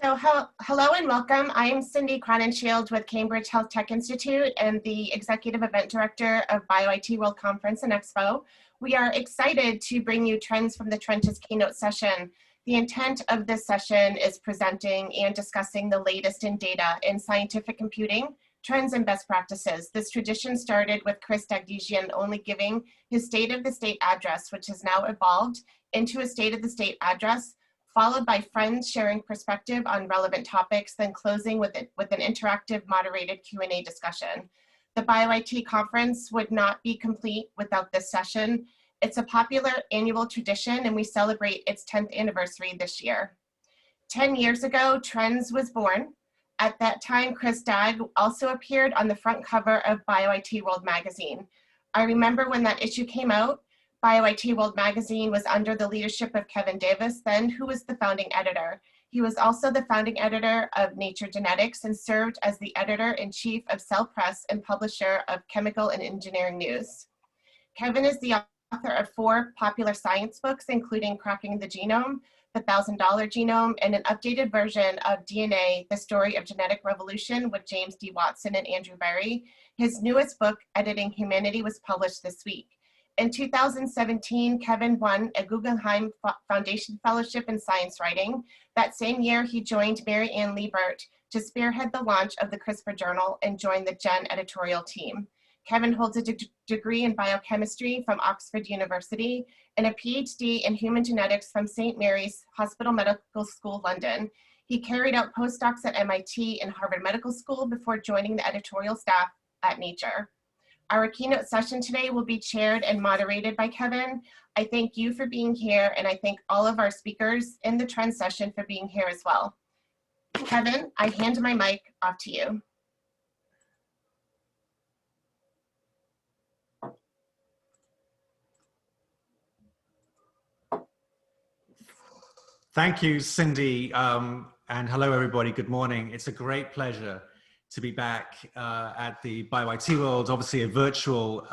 Hello and welcome. I am Cindy Cronenshield with Cambridge Health Tech Institute and the Executive Event Director of BioIT World Conference and Expo. We are excited to bring you Trends from the Trenches keynote session. The intent of this session is presenting and discussing the latest in data in scientific computing, trends and best practices. This tradition started with Chris Dagdigian only giving his State of the State address, which has now evolved into a State of the State address, followed by friends sharing perspective on relevant topics, then closing with an interactive moderated Q&A discussion. The BioIT conference would not be complete without this session. It's a popular annual tradition and we celebrate its 10th anniversary this year. 10 years ago, Trends was born. At that time, Chris Dag also appeared on the front cover of BioIT World magazine. I remember when that issue came out, BioIT World magazine was under the leadership of Kevin Davis, then, who was the founding editor. He was also the founding editor of Nature Genetics and served as the editor-in-chief of Cell Press and publisher of Chemical and Engineering News. Kevin is the author of 4 popular science books, including Cracking the Genome, The $1,000 Genome, and an updated version of DNA, The Story of Genetic Revolution with James D. Watson and Andrew Berry. His newest book, Editing Humanity, was published this week. In 2017, Kevin won a Guggenheim Foundation Fellowship in Science Writing. That same year, he joined Mary Ann Liebert to spearhead the launch of the CRISPR Journal and joined the GEN editorial team. Kevin holds a degree in biochemistry from Oxford University and a PhD in human genetics from St. Mary's Hospital Medical School, London. He carried out postdocs at MIT and Harvard Medical School before joining the editorial staff at Nature. Our keynote session today will be chaired and moderated by Kevin. I thank you for being here, and I thank all of our speakers in the trend session for being here as well. Kevin, I hand my mic off to you. Thank you, Cindy, and hello, everybody. Good morning. It's a great pleasure to be back at the BioIT World, obviously a virtual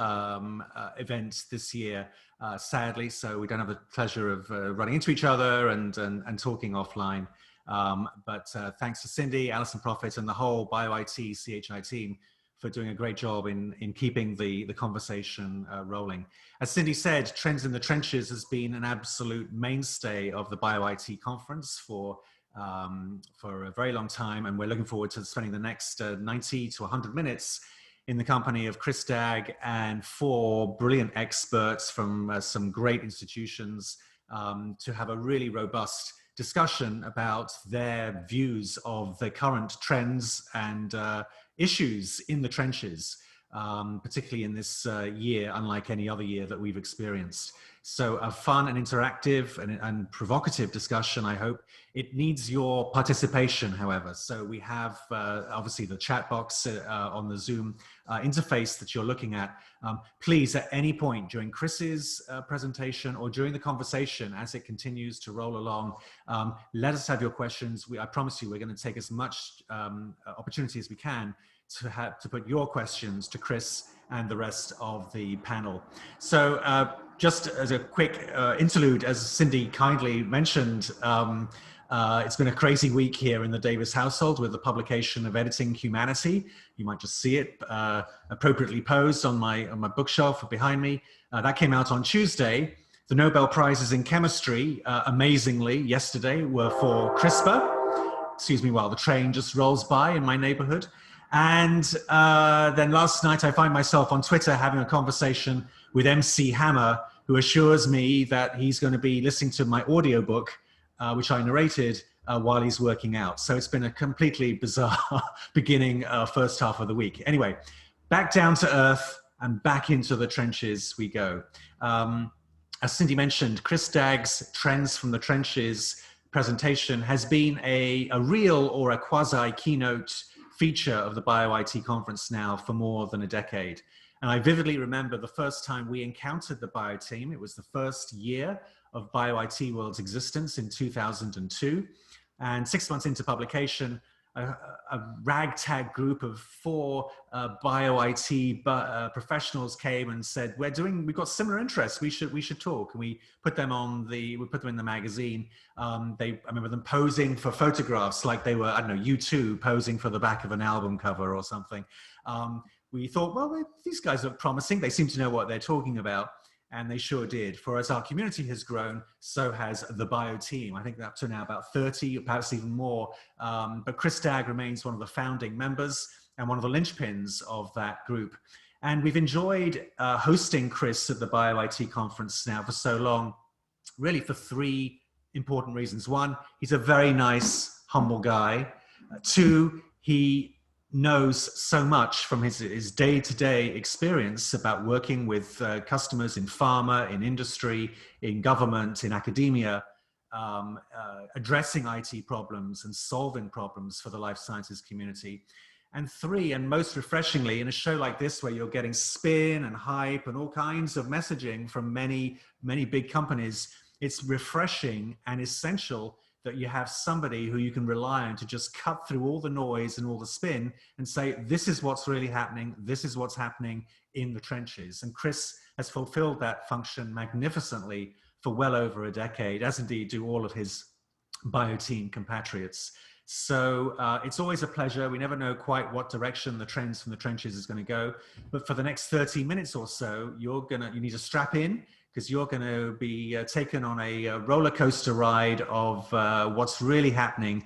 event this year, sadly, so we don't have the pleasure of running into each other and talking offline. But thanks to Cindy, Alison Prophet, and the whole BioIT CHI team for doing a great job in keeping the conversation rolling. As Cindy said, Trends in the Trenches has been an absolute mainstay of the BioIT conference for a very long time, and we're looking forward to spending the next 90 to 100 minutes in the company of Chris Dag and 4 brilliant experts from some great institutions to have a really robust discussion about their views of the current trends and issues in the trenches, particularly in this year, unlike any other year that we've experienced. So a fun and interactive and provocative discussion, I hope. It needs your participation, however. So we have obviously the chat box on the Zoom interface that you're looking at. Please, at any point during Chris's presentation or during the conversation as it continues to roll along, let us have your questions. I promise you we're going to take as much opportunity as we can to put your questions to Chris and the rest of the panel. So just as a quick interlude, as Cindy kindly mentioned, it's been a crazy week here in the Davis household with the publication of Editing Humanity. You might just see it appropriately posed on my bookshelf behind me. That came out on Tuesday. The Nobel Prizes in Chemistry, amazingly, yesterday were for CRISPR. Excuse me while the train just rolls by in my neighborhood. And then last night I find myself on Twitter having a conversation with MC Hammer, who assures me that he's going to be listening to my audiobook, which I narrated while he's working out. So it's been a completely bizarre beginning first half of the week. Anyway, back down to earth and back into the trenches we go. As Cindy mentioned, Chris Dag's Trends from the Trenches presentation has been a real or a quasi keynote feature of the BioIT conference now for more than a decade. And I vividly remember the first time we encountered the Bio team. It was the first year of BioIT World's existence in 2002. And 6 months into publication, a ragtag group of 4 bio IT professionals came and said, we've got similar interests. We should talk. And we put them in the magazine. I remember them posing for photographs like they were, I don't know, U2 posing for the back of an album cover or something. We thought, well, these guys look promising. They seem to know what they're talking about. And they sure did. For as our community has grown, so has the bio team. I think up to now about 30, perhaps even more. But Chris Dag remains one of the founding members and one of the linchpins of that group. And we've enjoyed hosting Chris at the Bio IT conference now for so long, really for 3 important reasons. 1, he's a very nice, humble guy. 2, he knows so much from his day-to-day experience about working with customers in pharma, in industry, in government, in academia, addressing IT problems and solving problems for the life sciences community. And 3, and most refreshingly, in a show like this where you're getting spin and hype and all kinds of messaging from many, many big companies, it's refreshing and essential that you have somebody who you can rely on to just cut through all the noise and all the spin and say, this is what's really happening. This is what's happening in the trenches. And Chris has fulfilled that function magnificently for well over a decade, as indeed do all of his bio team compatriots. So it's always a pleasure. We never know quite what direction the trends from the trenches is going to go. But for the next 30 minutes or so, you need to strap in, because you're going to be taken on a roller coaster ride of what's really happening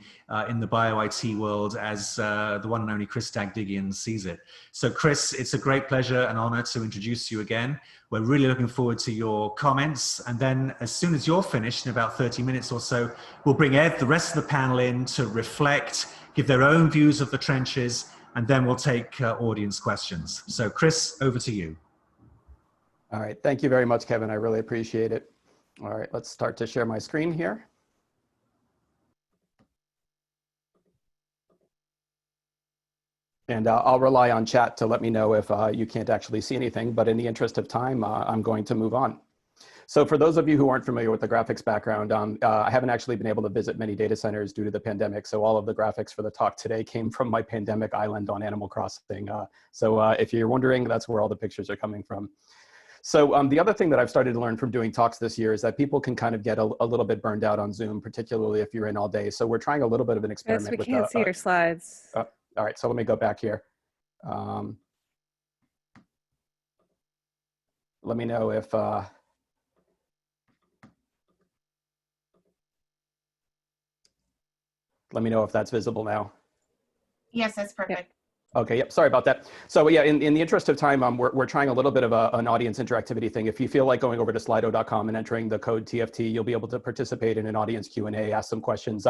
in the bio IT world as the one and only Chris Dagdigian sees it. So Chris, it's a great pleasure and honor to introduce you again. We're really looking forward to your comments. And then as soon as you're finished in about 30 minutes or so, we'll bring the rest of the panel in to reflect, give their own views of the trenches, and then we'll take audience questions. So Chris, over to you. All right, thank you very much, Kevin. I really appreciate it. All right, let's start to share my screen here. And I'll rely on chat to let me know if you can't actually see anything, but in the interest of time, I'm going to move on. So for those of you who aren't familiar with the graphics background, I haven't actually been able to visit many data centers due to the pandemic. So all of the graphics for the talk today came from my pandemic island on Animal Crossing. So if you're wondering, that's where all the pictures are coming from. So the other thing that I've started to learn from doing talks this year is that people can kind of get a little bit burned out on Zoom, particularly if you're in all day. So we're trying a little bit of an experiment. Yes, we can't see your slides. All right, so let me go back here. Let me know if, let me know if that's visible now. Yes, that's perfect. Yeah. Okay, yep, sorry about that. So yeah, in the interest of time, we're trying a little bit of an audience interactivity thing. If you feel like going over to slido.com and entering the code TFT, you'll be able to participate in an audience Q&A, ask some questions.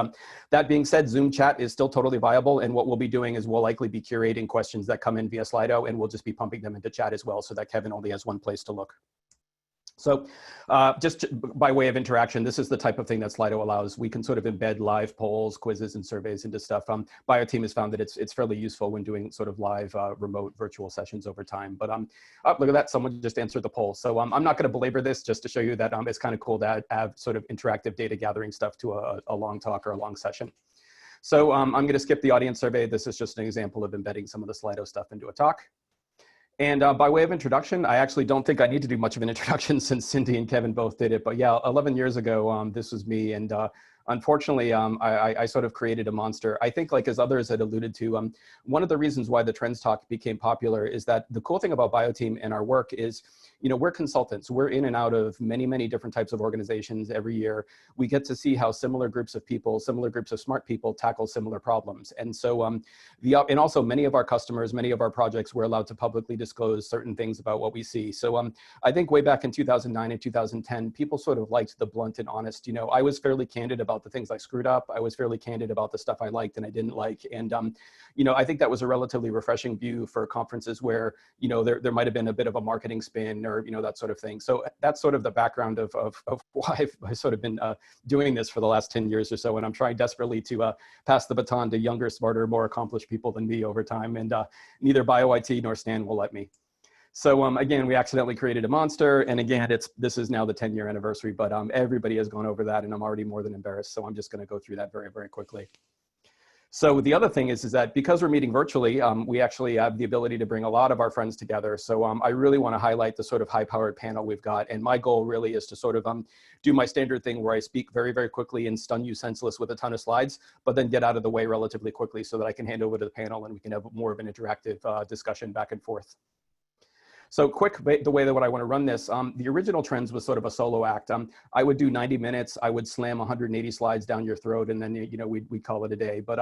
That being said, Zoom chat is still totally viable. And what we'll be doing is we'll likely be curating questions that come in via Slido, and we'll just be pumping them into chat as well so that Kevin only has one place to look. So just by way of interaction, this is the type of thing that Slido allows. We can sort of embed live polls, quizzes, and surveys into stuff. BioTeam has found that it's fairly useful when doing sort of live remote virtual sessions over time. But oh, look at that, someone just answered the poll. So I'm not going to belabor this, just to show you that it's kind of cool to have sort of interactive data gathering stuff to a long talk or a long session. So I'm going to skip the audience survey. This is just an example of embedding some of the Slido stuff into a talk. And by way of introduction, I actually don't think I need to do much of an introduction since Cindy and Kevin both did it. But yeah, 11 years ago, this was me. And unfortunately, I sort of created a monster. I think, like as others had alluded to, one of the reasons why the Trends Talk became popular is that the cool thing about BioTeam and our work is, you know, we're consultants. We're in and out of many, many different types of organizations every year. We get to see how similar groups of people, similar groups of smart people tackle similar problems. And so, and also many of our customers, many of our projects, we're allowed to publicly disclose certain things about what we see. So I think way back in 2009 and 2010, people sort of liked the blunt and honest. You know, I was fairly candid about the things I screwed up. I was fairly candid about the stuff I liked and I didn't like. And, you know, I think that was a relatively refreshing view for conferences where, you know, there might have been a bit of a marketing spin or, you know, that sort of thing. So that's sort of the background of why I've sort of been doing this for the last 10 years or so. And I'm trying desperately to pass the baton to younger, smarter, more accomplished people than me over time. And neither BioIT nor Stan will let me. So again, we accidentally created a monster. And again, this is now the 10-year anniversary, but everybody has gone over that and I'm already more than embarrassed. So I'm just going to go through that very, very quickly. So the other thing is that because we're meeting virtually, we actually have the ability to bring a lot of our friends together. So I really want to highlight the sort of high-powered panel we've got. And my goal really is to sort of do my standard thing where I speak very, very quickly and stun you senseless with a ton of slides, but then get out of the way relatively quickly so that I can hand over to the panel and we can have more of an interactive discussion back and forth. So the way that what I want to run this, the original Trends was sort of a solo act. I would do 90 minutes, I would slam 180 slides down your throat, and then we'd call it a day. But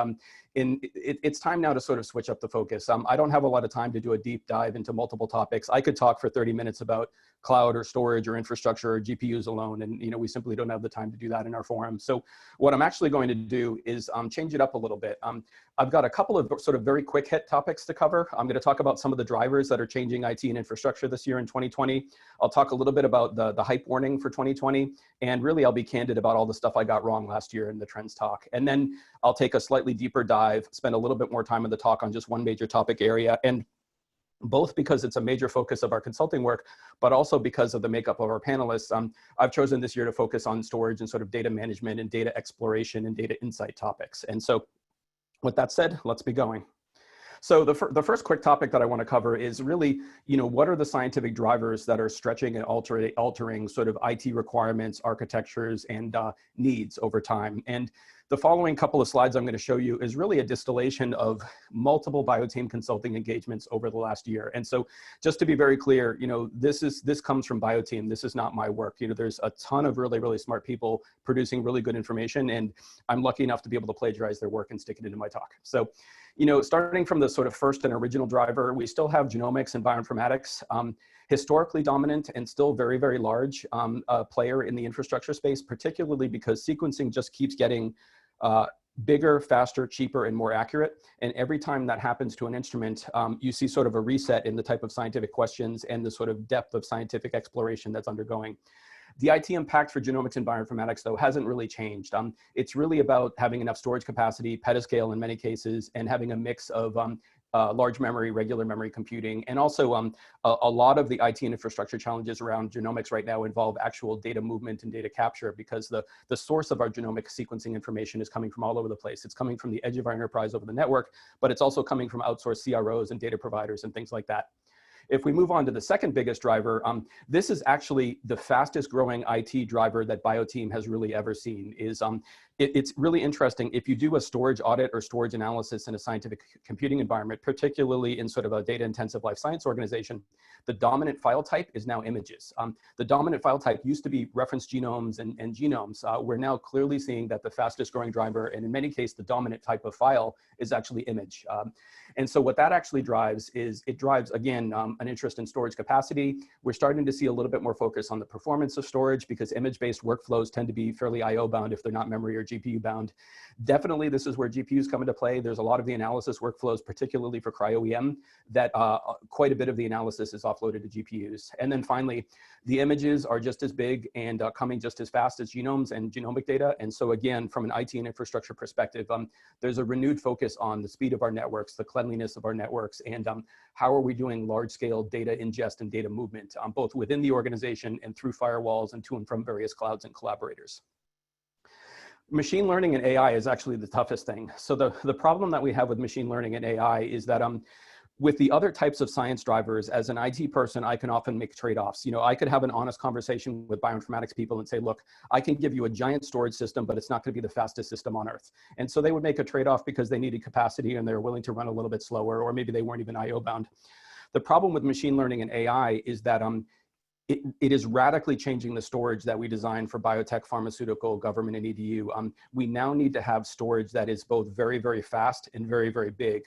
it's time now to sort of switch up the focus. I don't have a lot of time to do a deep dive into multiple topics. I could talk for 30 minutes about cloud or storage or infrastructure or GPUs alone, and we simply don't have the time to do that in our forum. So what I'm actually going to do is change it up a little bit. I've got a couple of sort of very quick hit topics to cover. I'm going to talk about some of the drivers that are changing IT and infrastructure this year in 2020. I'll talk a little bit about the hype warning for 2020. And really, I'll be candid about all the stuff I got wrong last year in the Trends talk. And then I'll take a slightly deeper dive, spend a little bit more time in the talk on just one major topic area. And both because it's a major focus of our consulting work, but also because of the makeup of our panelists, I've chosen this year to focus on storage and sort of data management and data exploration and data insight topics. And so with that said, let's be going. So the first quick topic that I want to cover is really, what are the scientific drivers that are stretching and altering sort of IT requirements, architectures, and needs over time. And the following couple of slides I'm going to show you is really a distillation of multiple BioTeam consulting engagements over the last year. And so just to be very clear, this comes from BioTeam. This is not my work. There's a ton of really, really smart people producing really good information, and I'm lucky enough to be able to plagiarize their work and stick it into my talk. So, starting from the sort of first and original driver, we still have genomics and bioinformatics. Historically dominant and still very, very large player in the infrastructure space, particularly because sequencing just keeps getting bigger, faster, cheaper, and more accurate. And every time that happens to an instrument, you see sort of a reset in the type of scientific questions and the sort of depth of scientific exploration that's undergoing. The IT impact for genomics and bioinformatics, though, hasn't really changed. It's really about having enough storage capacity, petascale in many cases, and having a mix of large memory, regular memory computing, and also a lot of the IT and infrastructure challenges around genomics right now involve actual data movement and data capture, because the source of our genomic sequencing information is coming from all over the place. It's coming from the edge of our enterprise over the network, but it's also coming from outsourced CROs and data providers and things like that. If we move on to the second biggest driver, this is actually the fastest growing IT driver that BioTeam has really ever seen. It's really interesting. If you do a storage audit or storage analysis in a scientific computing environment, particularly in sort of a data intensive life science organization, the dominant file type is now images. The dominant file type used to be reference genomes and genomes. We're now clearly seeing that the fastest growing driver, and in many cases, the dominant type of file is actually image. And so what that actually drives is it drives, again, an interest in storage capacity. We're starting to see a little bit more focus on the performance of storage because image-based workflows tend to be fairly IO bound if they're not memory or GPU bound. Definitely, this is where GPUs come into play. There's a lot of the analysis workflows, particularly for cryo-EM, that quite a bit of the analysis is offloaded to GPUs. And then finally, the images are just as big and coming just as fast as genomes and genomic data. And so again, from an IT and infrastructure perspective, there's a renewed focus on the speed of our networks, the cleanliness of our networks, and how are we doing large-scale data ingest and data movement, both within the organization and through firewalls and to and from various clouds and collaborators. Machine learning and AI is actually the toughest thing. So the problem that we have with machine learning and AI is that with the other types of science drivers, as an IT person, I can often make trade-offs. I could have an honest conversation with bioinformatics people and say, look, I can give you a giant storage system, but it's not going to be the fastest system on earth. And so they would make a trade-off because they needed capacity and they're willing to run a little bit slower, or maybe they weren't even IO bound. The problem with machine learning and AI is that it is radically changing the storage that we design for biotech, pharmaceutical, government, and EDU. We now need to have storage that is both very, very fast and very, very big.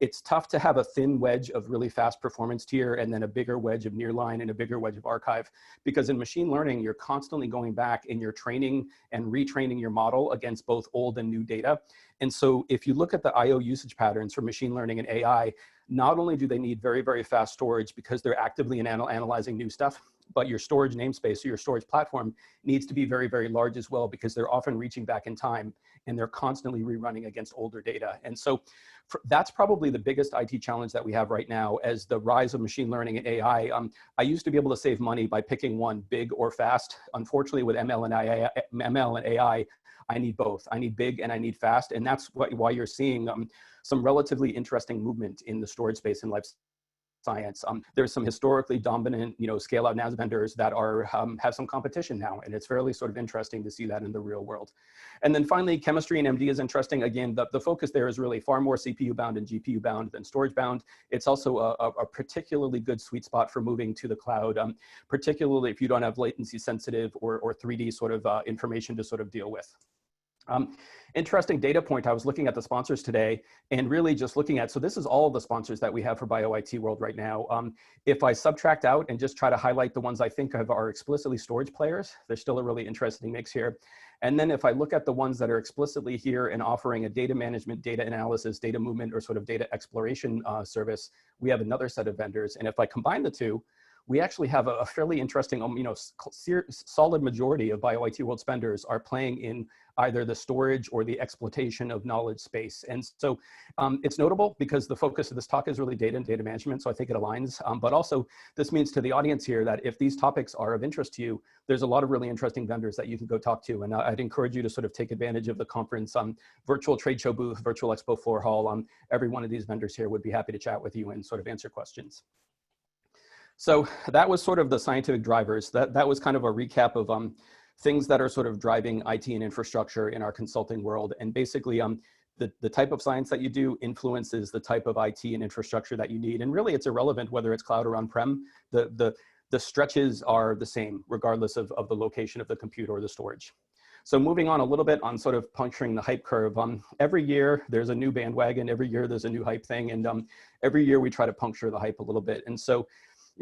It's tough to have a thin wedge of really fast performance tier and then a bigger wedge of nearline and a bigger wedge of archive, because in machine learning, you're constantly going back and you're training and retraining your model against both old and new data. And so if you look at the IO usage patterns for machine learning and AI, not only do they need very, very fast storage because they're actively analyzing new stuff, but your storage namespace or your storage platform needs to be very, very large as well, because they're often reaching back in time and they're constantly rerunning against older data. And so that's probably the biggest IT challenge that we have right now as the rise of machine learning and AI. I used to be able to save money by picking one, big or fast. Unfortunately, with ML and AI, I need both. I need big and I need fast. And that's why you're seeing some relatively interesting movement in the storage space in life science. There's some historically dominant, scale out NAS vendors that are have some competition now, and it's fairly sort of interesting to see that in the real world. And then finally, chemistry and MD is interesting. Again, the focus there is really far more CPU bound and GPU bound than storage bound. It's also a particularly good sweet spot for moving to the cloud, particularly if you don't have latency sensitive or 3D sort of information to sort of deal with. Interesting data point, I was looking at the sponsors today and really just looking at, so this is all of the sponsors that we have for BioIT World right now. If I subtract out and just try to highlight the ones I think of are explicitly storage players, there's still a really interesting mix here. And then if I look at the ones that are explicitly here and offering a data management, data analysis, data movement, or sort of data exploration service, we have another set of vendors. And if I combine the two, we actually have a fairly interesting, solid majority of BioIT World spenders are playing in either the storage or the exploitation of knowledge space. And so it's notable because the focus of this talk is really data and data management. So I think it aligns, but also this means to the audience here that if these topics are of interest to you, there's a lot of really interesting vendors that you can go talk to. And I'd encourage you to sort of take advantage of the conference, virtual trade show booth, virtual expo floor hall. Every one of these vendors here would be happy to chat with you and sort of answer questions. So that was sort of the scientific drivers. That was kind of a recap of things that are sort of driving IT and infrastructure in our consulting world. And basically the type of science that you do influences the type of IT and infrastructure that you need. And really it's irrelevant whether it's cloud or on-prem. The stretches are the same regardless of the location of the compute or the storage. So moving on a little bit on sort of puncturing the hype curve. Every year there's a new bandwagon, every year there's a new hype thing. And every year we try to puncture the hype a little bit. And so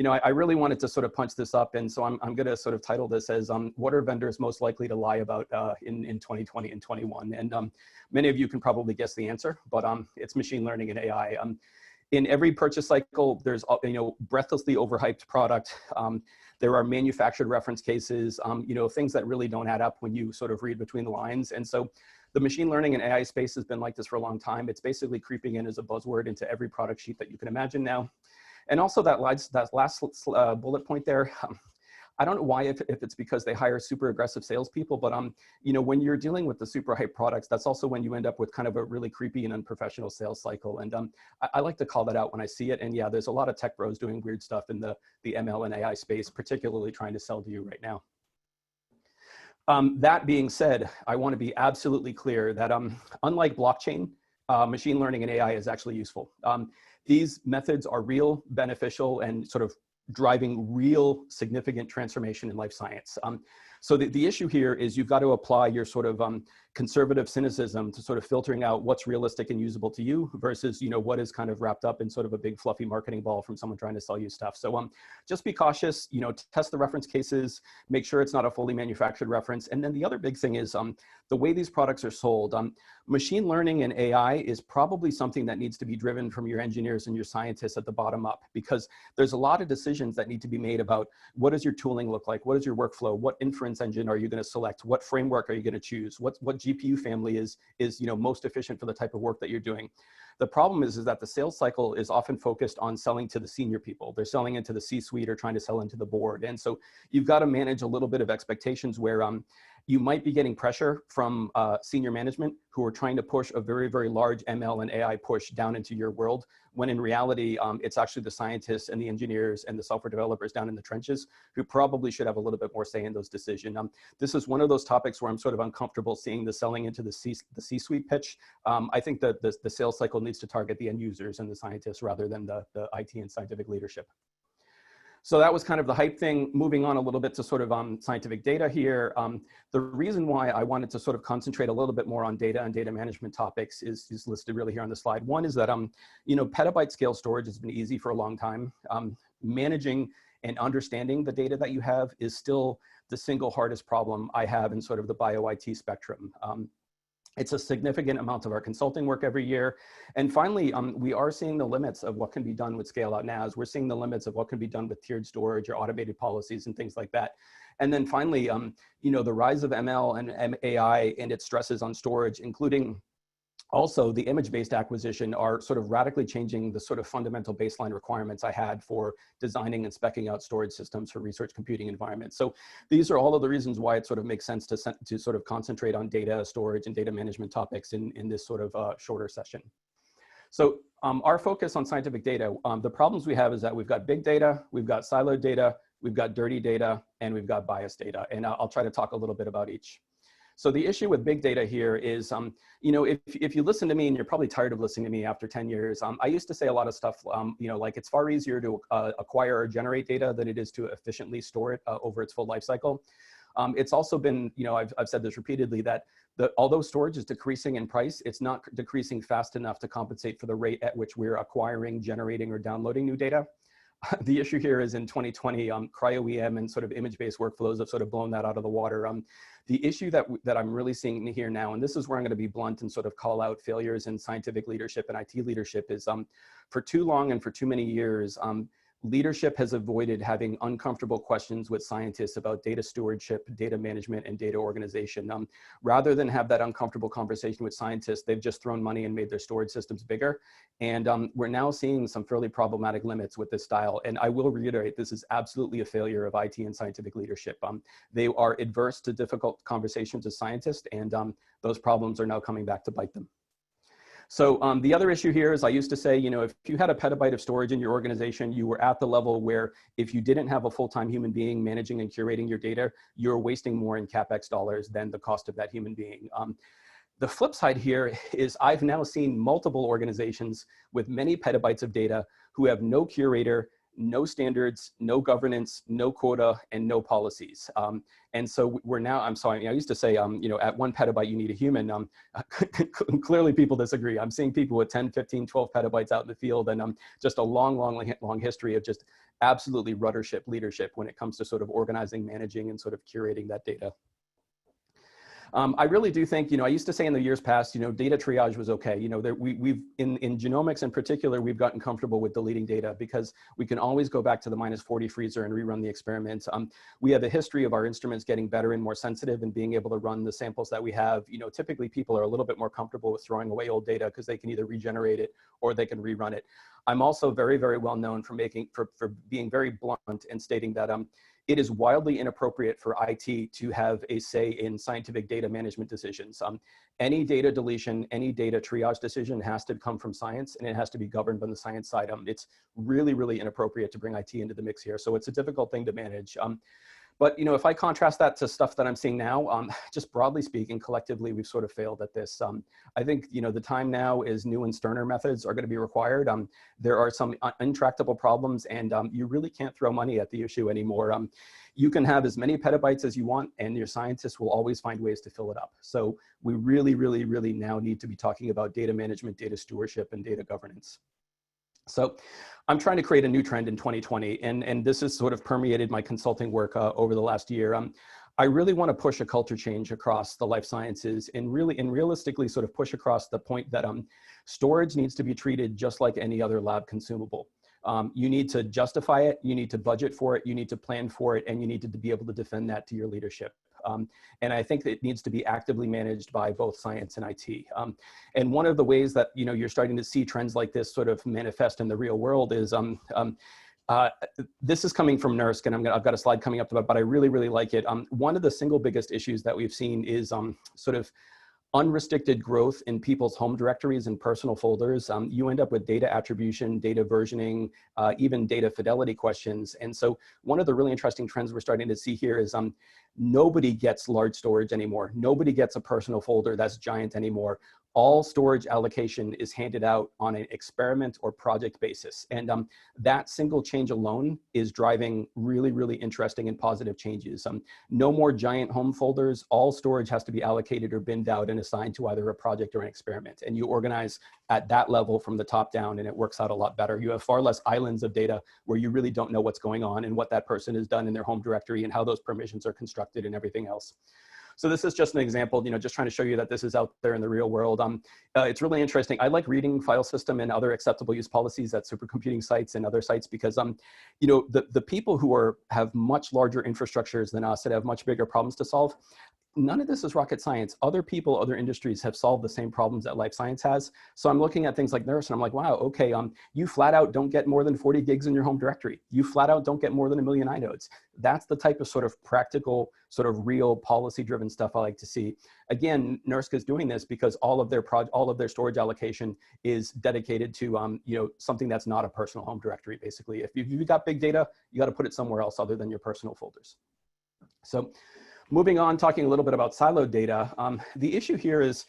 I really wanted to sort of punch this up. And so I'm going to sort of title this as what are vendors most likely to lie about in 2020 and 21? And many of you can probably guess the answer, but it's machine learning and AI. In every purchase cycle, there's breathlessly overhyped product. There are manufactured reference cases, things that really don't add up when you sort of read between the lines. And so the machine learning and AI space has been like this for a long time. It's basically creeping in as a buzzword into every product sheet that you can imagine now. And also that last bullet point there, I don't know why, if it's because they hire super aggressive salespeople, but when you're dealing with the super hype products, that's also when you end up with kind of a really creepy and unprofessional sales cycle. And I like to call that out when I see it. And yeah, there's a lot of tech bros doing weird stuff in the ML and AI space, particularly trying to sell to you right now. That being said, I want to be absolutely clear that unlike blockchain, machine learning and AI is actually useful. These methods are real, beneficial, and sort of driving real significant transformation in life science. So the issue here is you've got to apply your sort of conservative cynicism to sort of filtering out what's realistic and usable to you versus, what is kind of wrapped up in sort of a big fluffy marketing ball from someone trying to sell you stuff. So just be cautious, test the reference cases, make sure it's not a fully manufactured reference. And then the other big thing is the way these products are sold. Machine learning and AI is probably something that needs to be driven from your engineers and your scientists at the bottom up, because there's a lot of decisions that need to be made about what does your tooling look like? What is your workflow? What inference engine are you going to select? What framework are you going to choose? What GPU family is most efficient for the type of work that you're doing? The problem is that the sales cycle is often focused on selling to the senior people. They're selling into the C-suite or trying to sell into the board. And so you've got to manage a little bit of expectations where you might be getting pressure from senior management who are trying to push a very, very large ML and AI push down into your world, when in reality, it's actually the scientists and the engineers and the software developers down in the trenches who probably should have a little bit more say in those decisions. This is one of those topics where I'm sort of uncomfortable seeing the selling into the C-suite pitch. I think that the sales cycle needs to target the end users and the scientists rather than the IT and scientific leadership. So that was kind of the hype thing. Moving on a little bit to sort of scientific data here. The reason why I wanted to sort of concentrate a little bit more on data and data management topics is listed really here on the slide. One is that, petabyte scale storage has been easy for a long time. Managing and understanding the data that you have is still the single hardest problem I have in sort of the bio IT spectrum. It's a significant amount of our consulting work every year. And finally, we are seeing the limits of what can be done with scale out NAS. We're seeing the limits of what can be done with tiered storage or automated policies and things like that. And then finally, the rise of ML and AI and its stresses on storage, including also the image-based acquisition, are sort of radically changing the sort of fundamental baseline requirements I had for designing and speccing out storage systems for research computing environments. So these are all of the reasons why it sort of makes sense to sort of concentrate on data storage and data management topics in this sort of shorter session. So our focus on scientific data, the problems we have is that we've got big data, we've got siloed data, we've got dirty data, and we've got biased data. And I'll try to talk a little bit about each. So the issue with big data here is, if you listen to me, and you're probably tired of listening to me after 10 years, I used to say a lot of stuff, like it's far easier to acquire or generate data than it is to efficiently store it over its full life cycle. It's also been, I've said this repeatedly, that although storage is decreasing in price, it's not decreasing fast enough to compensate for the rate at which we're acquiring, generating, or downloading new data. The issue here is in 2020, cryo-EM and sort of image-based workflows have sort of blown that out of the water. The issue that I'm really seeing here now, and this is where I'm going to be blunt and sort of call out failures in scientific leadership and IT leadership, is for too long and for too many years, leadership has avoided having uncomfortable questions with scientists about data stewardship, data management, and data organization. Rather than have that uncomfortable conversation with scientists, they've just thrown money and made their storage systems bigger. And we're now seeing some fairly problematic limits with this style. And I will reiterate, this is absolutely a failure of IT and scientific leadership. They are adverse to difficult conversations with scientists, and those problems are now coming back to bite them. So the other issue here is, I used to say, if you had a petabyte of storage in your organization, you were at the level where if you didn't have a full-time human being managing and curating your data, you're wasting more in CapEx dollars than the cost of that human being. The flip side here is I've now seen multiple organizations with many petabytes of data who have no curator, no standards, no governance, no quota, and no policies. And so we're now, I'm sorry, I used to say, at 1 petabyte, you need a human. Clearly people disagree. I'm seeing people with 10, 15, 12 petabytes out in the field, and just a long history of just absolutely ruddership leadership when it comes to sort of organizing, managing, and sort of curating that data. I really do think, I used to say in the years past, data triage was okay. We've in genomics in particular, we've gotten comfortable with deleting data because we can always go back to the -40 freezer and rerun the experiments. We have a history of our instruments getting better and more sensitive and being able to run the samples that we have. Typically people are a little bit more comfortable with throwing away old data because they can either regenerate it or they can rerun it. I'm also very, very well known for being very blunt and stating that it is wildly inappropriate for IT to have a say in scientific data management decisions. Any data deletion, any data triage decision has to come from science, and it has to be governed on the science side. It's really, really inappropriate to bring IT into the mix here. So it's a difficult thing to manage. But if I contrast that to stuff that I'm seeing now, just broadly speaking, collectively, we've sort of failed at this. I think the time now is new and sterner methods are going to be required. There are some intractable problems, and you really can't throw money at the issue anymore. You can have as many petabytes as you want, and your scientists will always find ways to fill it up. So we really, really, really now need to be talking about data management, data stewardship, and data governance. So I'm trying to create a new trend in 2020, and this has sort of permeated my consulting work over the last year. I really want to push a culture change across the life sciences and realistically sort of push across the point that storage needs to be treated just like any other lab consumable. You need to justify it, you need to budget for it, you need to plan for it, and you need to be able to defend that to your leadership. And I think that it needs to be actively managed by both science and IT. And one of the ways that you're starting to see trends like this sort of manifest in the real world is this is coming from NERSC, and I've got a slide coming up, but I really, really like it. One of the single biggest issues that we've seen is sort of unrestricted growth in people's home directories and personal folders. You end up with data attribution, data versioning, even data fidelity questions. And so one of the really interesting trends we're starting to see here is nobody gets large storage anymore. Nobody gets a personal folder that's giant anymore. All storage allocation is handed out on an experiment or project basis. And that single change alone is driving really, really interesting and positive changes. No more giant home folders. All storage has to be allocated or binned out and assigned to either a project or an experiment. And you organize at that level from the top down, and it works out a lot better. You have far less islands of data where you really don't know what's going on and what that person has done in their home directory and how those permissions are constructed and everything else. So this is just an example, just trying to show you that this is out there in the real world. It's really interesting. I like reading file system and other acceptable use policies at supercomputing sites and other sites because, the people who have much larger infrastructures than us that have much bigger problems to solve, none of this is rocket science. Other people, other industries have solved the same problems that life science has. So I'm looking at things like Nurse and I'm like, wow, okay, you flat out don't get more than 40 gigs in your home directory. You flat out don't get more than 1 million inodes. That's the type of sort of practical, sort of real policy-driven stuff I like to see. Again, NERSC is doing this because all of their storage allocation is dedicated to something that's not a personal home directory, basically. If you've got big data, you got to put it somewhere else other than your personal folders. So moving on, talking a little bit about siloed data, the issue here is,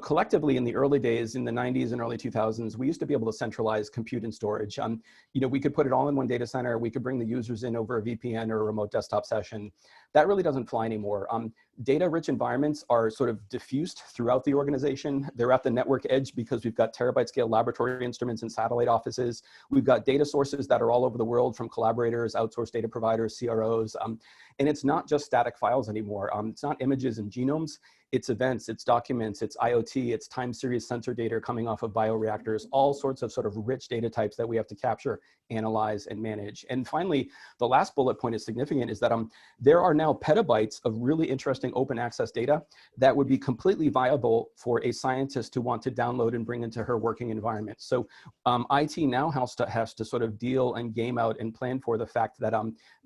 collectively in the early days, in the 90s and early 2000s, we used to be able to centralize compute and storage. We could put it all in one data center. We could bring the users in over a VPN or a remote desktop session. That really doesn't fly anymore. Data-rich environments are sort of diffused throughout the organization. They're at the network edge because we've got terabyte-scale laboratory instruments and satellite offices. We've got data sources that are all over the world from collaborators, outsourced data providers, CROs. And it's not just static files anymore. It's not images and genomes. It's events, it's documents, it's IoT, it's time series sensor data coming off of bioreactors, all sorts of sort of rich data types that we have to capture, analyze, and manage. And finally, the last bullet point is significant, is that there are now petabytes of really interesting open access data that would be completely viable for a scientist to want to download and bring into her working environment. So IT now has to sort of deal and game out and plan for the fact that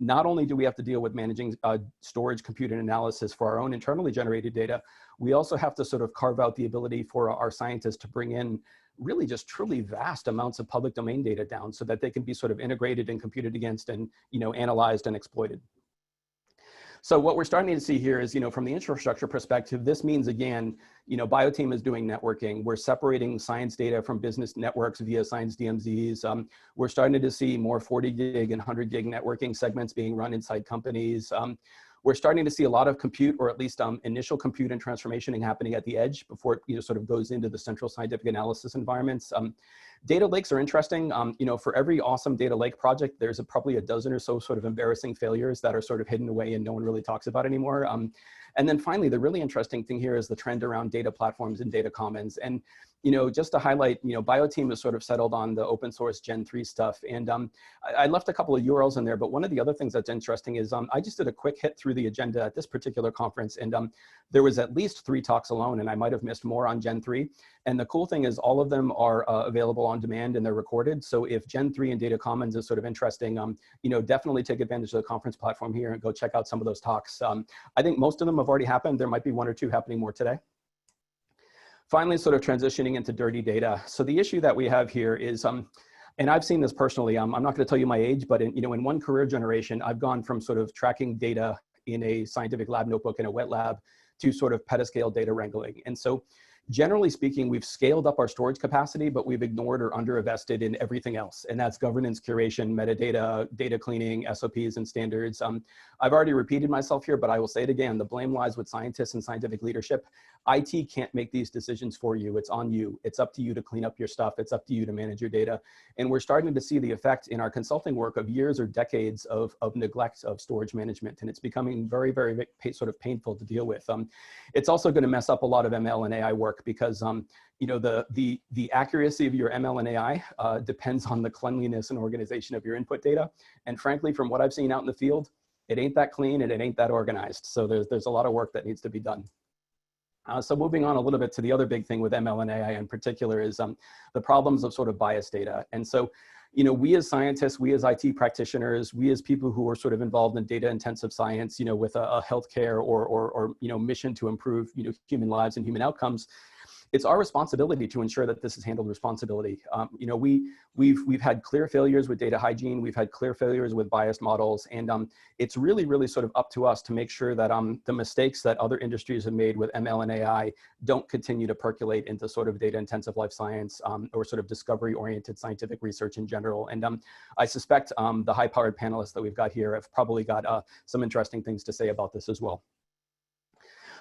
not only do we have to deal with managing storage, compute, and analysis for our own internally generated data, we also have to sort of carve out the ability for our scientists to bring in really just truly vast amounts of public domain data down so that they can be sort of integrated and computed against and, analyzed and exploited. So what we're starting to see here is, from the infrastructure perspective, this means, again, BioTeam is doing networking. We're separating science data from business networks via science DMZs. We're starting to see more 40 gig and 100 gig networking segments being run inside companies. We're starting to see a lot of compute, or at least initial compute and transformation happening at the edge before it sort of goes into the central scientific analysis environments. Data lakes are interesting. For every awesome data lake project, there's probably a dozen or so sort of embarrassing failures that are sort of hidden away and no one really talks about anymore. And then finally, the really interesting thing here is the trend around data platforms and data commons. And just to highlight, BioTeam has sort of settled on the open source Gen 3 stuff. And I left a couple of URLs in there, but one of the other things that's interesting is I just did a quick hit through the agenda at this particular conference, and there was at least 3 talks alone, and I might have missed more on Gen 3. And the cool thing is all of them are available on demand and they're recorded. So if Gen 3 and Data Commons is sort of interesting, definitely take advantage of the conference platform here and go check out some of those talks. I think most of them have already happened. There might be 1 or 2 happening more today. Finally, sort of transitioning into dirty data. So the issue that we have here is, and I've seen this personally, I'm not going to tell you my age, but in one career generation, I've gone from sort of tracking data in a scientific lab notebook in a wet lab to sort of petascale data wrangling. And so generally speaking, we've scaled up our storage capacity, but we've ignored or underinvested in everything else. And that's governance, curation, metadata, data cleaning, SOPs, and standards. I've already repeated myself here, but I will say it again. The blame lies with scientists and scientific leadership. IT can't make these decisions for you. It's on you. It's up to you to clean up your stuff. It's up to you to manage your data. And we're starting to see the effect in our consulting work of years or decades of neglect of storage management. And it's becoming very, very sort of painful to deal with. It's also going to mess up a lot of ML and AI work because the accuracy of your ML and AI depends on the cleanliness and organization of your input data. And frankly, from what I've seen out in the field, it ain't that clean and it ain't that organized. So there's a lot of work that needs to be done. So moving on a little bit to the other big thing with ML and AI in particular is the problems of sort of biased data. And so, we as scientists, we as IT practitioners, we as people who are sort of involved in data intensive science, with a healthcare or mission to improve, human lives and human outcomes, it's our responsibility to ensure that this is handled responsibly. We've had clear failures with data hygiene. We've had clear failures with biased models. And it's really, really sort of up to us to make sure that the mistakes that other industries have made with ML and AI don't continue to percolate into sort of data intensive life science or sort of discovery oriented scientific research in general. And I suspect the high powered panelists that we've got here have probably got some interesting things to say about this as well.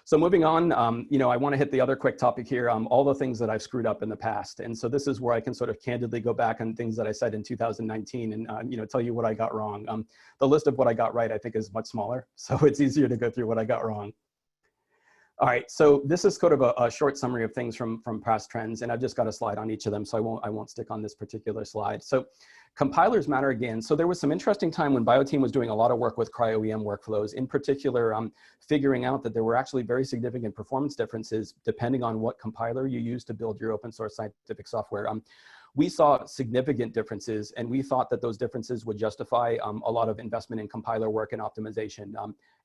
So moving on, I want to hit the other quick topic here, all the things that I've screwed up in the past. And so this is where I can sort of candidly go back on things that I said in 2019 and, tell you what I got wrong. The list of what I got right, I think, is much smaller. So it's easier to go through what I got wrong. All right, so this is sort of a short summary of things from past trends, and I've just got a slide on each of them, so I won't stick on this particular slide. So compilers matter again. So there was some interesting time when BioTeam was doing a lot of work with cryo-EM workflows, in particular figuring out that there were actually very significant performance differences depending on what compiler you use to build your open source scientific software. We saw significant differences, and we thought that those differences would justify a lot of investment in compiler work and optimization.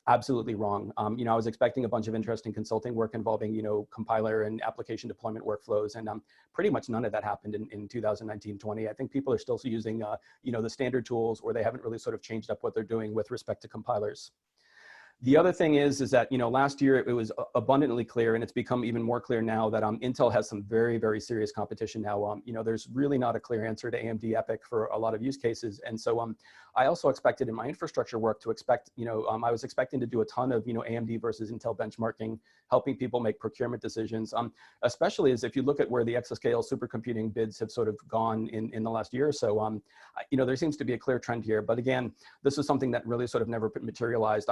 Absolutely wrong. You know, I was expecting a bunch of interesting consulting work involving, you know, compiler and application deployment workflows, and pretty much none of that happened in 2019-20. I think people are still using, you know, the standard tools, or they haven't really sort of changed up what they're doing with respect to compilers. The other thing is that, you know, last year it was abundantly clear, and it's become even more clear now, that Intel has some very, very serious competition now. You know, there's really not a clear answer to AMD EPYC for a lot of use cases. And so I also expected in my infrastructure work to expect, you know, I was expecting to do a ton of, you know, AMD versus Intel benchmarking, helping people make procurement decisions, especially as if you look at where the exascale supercomputing bids have sort of gone in the last year or so, you know, there seems to be a clear trend here. But again, this is something that really sort of never materialized.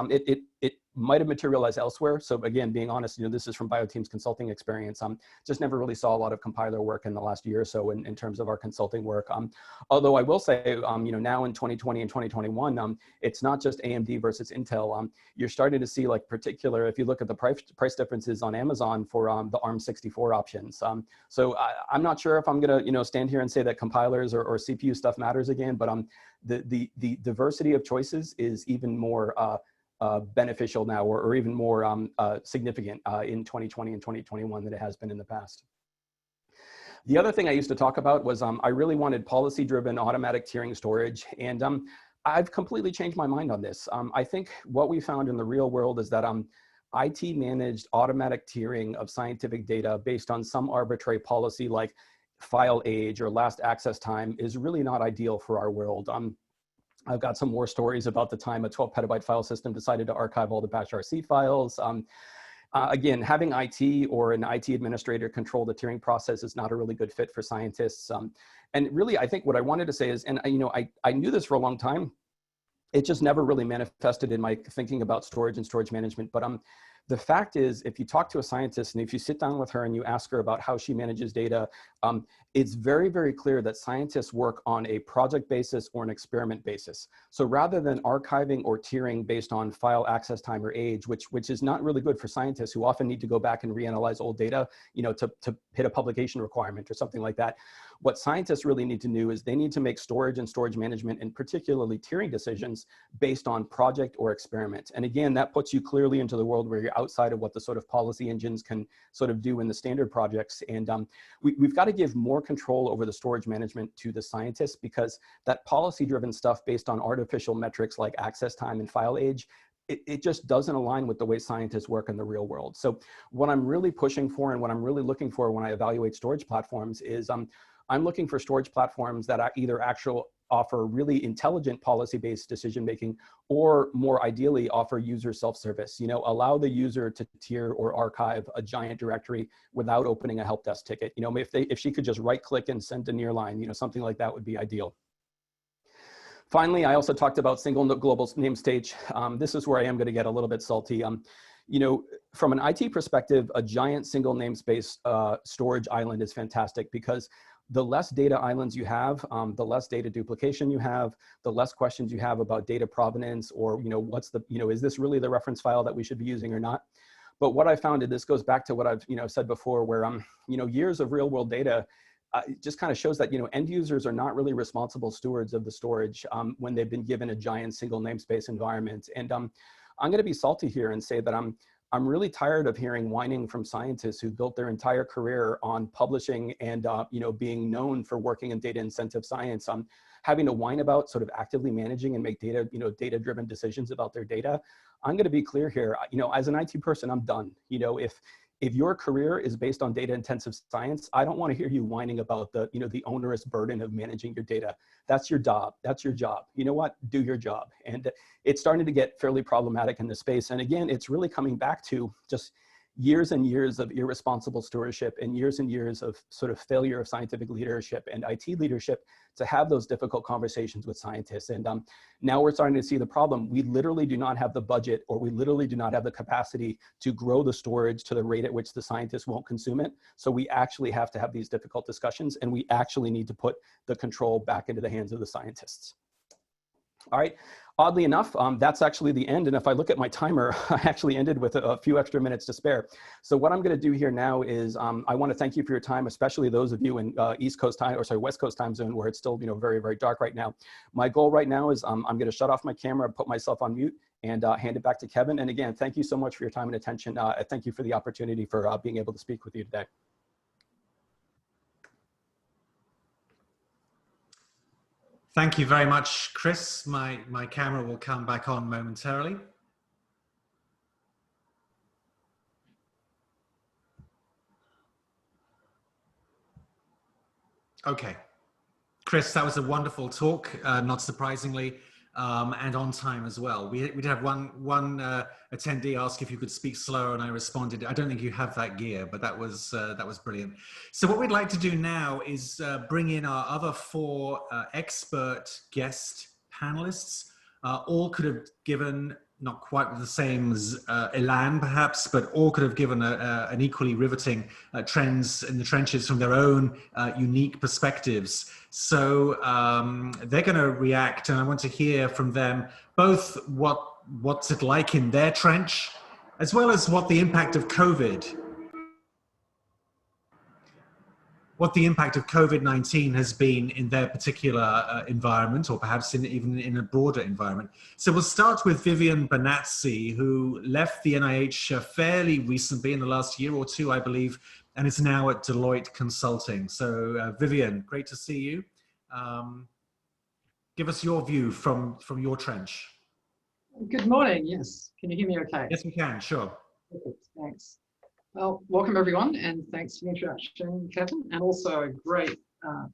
It might have materialized elsewhere. So again, being honest, you know, this is from BioTeam's consulting experience. Just never really saw a lot of compiler work in the last year or so in terms of our consulting work. Although I will say, you know, now in 2020 and 2021, it's not just AMD versus Intel. You're starting to see, like, particular, if you look at the price differences on Amazon for the ARM64 options. So I'm not sure if I'm gonna, you know, stand here and say that compilers or CPU stuff matters again, but the diversity of choices is even more beneficial now, or even more significant in 2020 and 2021 than it has been in the past. The other thing I used to talk about was I really wanted policy-driven automatic tiering storage, and I've completely changed my mind on this. I think what we found in the real world is that IT managed automatic tiering of scientific data based on some arbitrary policy like file age or last access time is really not ideal for our world. I've got some more stories about the time a 12 petabyte file system decided to archive all the batch RC files. Again, having IT or an IT administrator control the tiering process is not a really good fit for scientists. And really, I think what I wanted to say is, and you know, I knew this for a long time, it just never really manifested in my thinking about storage and storage management. But the fact is, if you talk to a scientist and if you sit down with her and you ask her about how she manages data, it's very, very clear that scientists work on a project basis or an experiment basis. So rather than archiving or tiering based on file access time or age, which is not really good for scientists who often need to go back and reanalyze old data, you know, to hit a publication requirement or something like that. What scientists really need to do is they need to make storage and storage management, and particularly tiering decisions, based on project or experiment. And again, that puts you clearly into the world where you're outside of what the sort of policy engines can sort of do in the standard projects. And we've got to give more control over the storage management to the scientists, because that policy-driven stuff based on artificial metrics like access time and file age, it just doesn't align with the way scientists work in the real world. So what I'm really pushing for and what I'm really looking for when I evaluate storage platforms is I'm looking for storage platforms that either offer really intelligent policy-based decision-making, or more ideally offer user self-service. You know, allow the user to tier or archive a giant directory without opening a help desk ticket. You know, if she could just right-click and send a nearline, you know, something like that would be ideal. Finally, I also talked about single global namespace. This is where I am going to get a little bit salty. You know, from an IT perspective, a giant single namespace storage island is fantastic, because the less data islands you have, the less data duplication you have, the less questions you have about data provenance, or, you know, what's the, you know, is this really the reference file that we should be using or not? But what I found, and this goes back to what I've, you know, said before, where, you know, years of real world data just kind of shows that, you know, end users are not really responsible stewards of the storage when they've been given a giant single namespace environment. And I'm going to be salty here and say that I'm really tired of hearing whining from scientists who built their entire career on publishing and you know, being known for working in data incentive science, having to whine about sort of actively managing and make data, you know, data-driven decisions about their data. I'm going to be clear here. You know, as an IT person, I'm done. You know, if your career is based on data intensive science, I don't want to hear you whining about the, you know, the onerous burden of managing your data. That's your job. That's your job. You know what? Do your job. And it's starting to get fairly problematic in this space. And again, it's really coming back to just, years and years of irresponsible stewardship and years of sort of failure of scientific leadership and IT leadership to have those difficult conversations with scientists. And now we're starting to see the problem. We literally do not have the budget, or we literally do not have the capacity to grow the storage to the rate at which the scientists won't consume it. So we actually have to have these difficult discussions, and we actually need to put the control back into the hands of the scientists. All right. Oddly enough, that's actually the end. And if I look at my timer, I actually ended with a few extra minutes to spare. So what I'm going to do here now is I want to thank you for your time, especially those of you in East Coast time, or sorry, West Coast time zone, where it's still, you know, very, very dark right now. My goal right now is I'm going to shut off my camera, put myself on mute, and hand it back to Kevin. And again, thank you so much for your time and attention. Thank you for the opportunity for being able to speak with you today. Thank you very much, Chris. My camera will come back on momentarily. Okay. Chris, that was a wonderful talk, not surprisingly, and on time as well. We did have one attendee ask if you could speak slower, and I responded, I don't think you have that gear, but that was brilliant. So what we'd like to do now is bring in our other 4 expert guest panelists. All could have given, not quite the same as elan perhaps, but all could have given an equally riveting trends in the trenches from their own unique perspectives. So they're going to react, and I want to hear from them both what's it like in their trench, as well as what the impact of COVID-19 has been in their particular environment, or perhaps even in a broader environment. So we'll start with Vivian Benazzi, who left the NIH fairly recently, in the last year or two, I believe, and is now at Deloitte Consulting. So Vivian, great to see you. Give us your view from your trench. Good morning, yes. Can you hear me okay? Yes, we can, sure. Perfect, thanks. Well, welcome everyone, and thanks for the introduction, Kevin, and also a great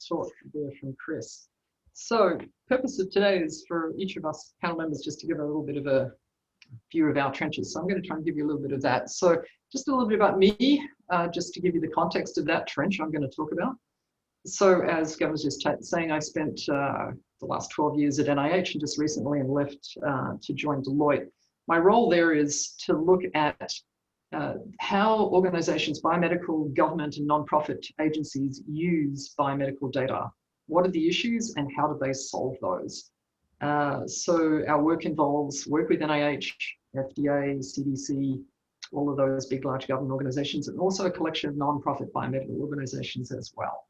talk there from Chris. So, purpose of today is for each of us panel members just to give a little bit of a view of our trenches. So I'm going to try and give you a little bit of that. So just a little bit about me, just to give you the context of that trench I'm going to talk about. So as Kevin was just saying, I spent the last 12 years at NIH and just recently and left to join Deloitte. My role there is to look at how organizations, biomedical, government, and nonprofit agencies use biomedical data. What are the issues and how do they solve those? So our work involves work with NIH, FDA, CDC, all of those big, large government organizations, and also a collection of nonprofit biomedical organizations as well.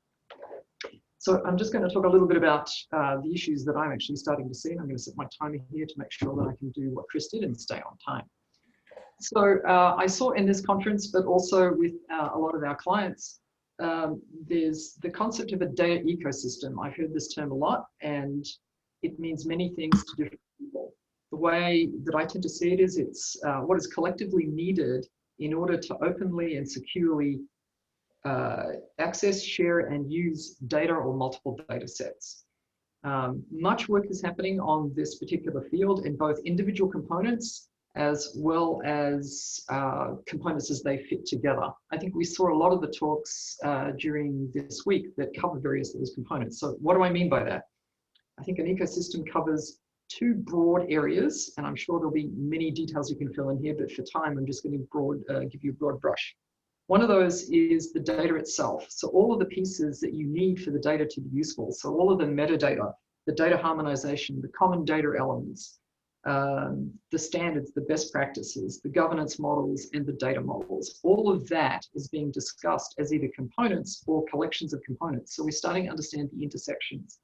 So I'm just going to talk a little bit about the issues that I'm actually starting to see. And I'm going to set my timer here to make sure that I can do what Chris did and stay on time. So I saw in this conference, but also with a lot of our clients, there's the concept of a data ecosystem. I've heard this term a lot, and it means many things to different people. The way that I tend to see it is it's what is collectively needed in order to openly and securely access, share, and use data or multiple data sets. Much work is happening on this particular field in both individual components as well as components as they fit together. I think we saw a lot of the talks during this week that cover various of those components. So what do I mean by that? I think an ecosystem covers two broad areas, and I'm sure there'll be many details you can fill in here, but for time, I'm just going to give you a broad brush. One of those is the data itself. So all of the pieces that you need for the data to be useful. So all of the metadata, the data harmonization, the common data elements, the standards, the best practices, the governance models, and the data models. All of that is being discussed as either components or collections of components. So we're starting to understand the intersections.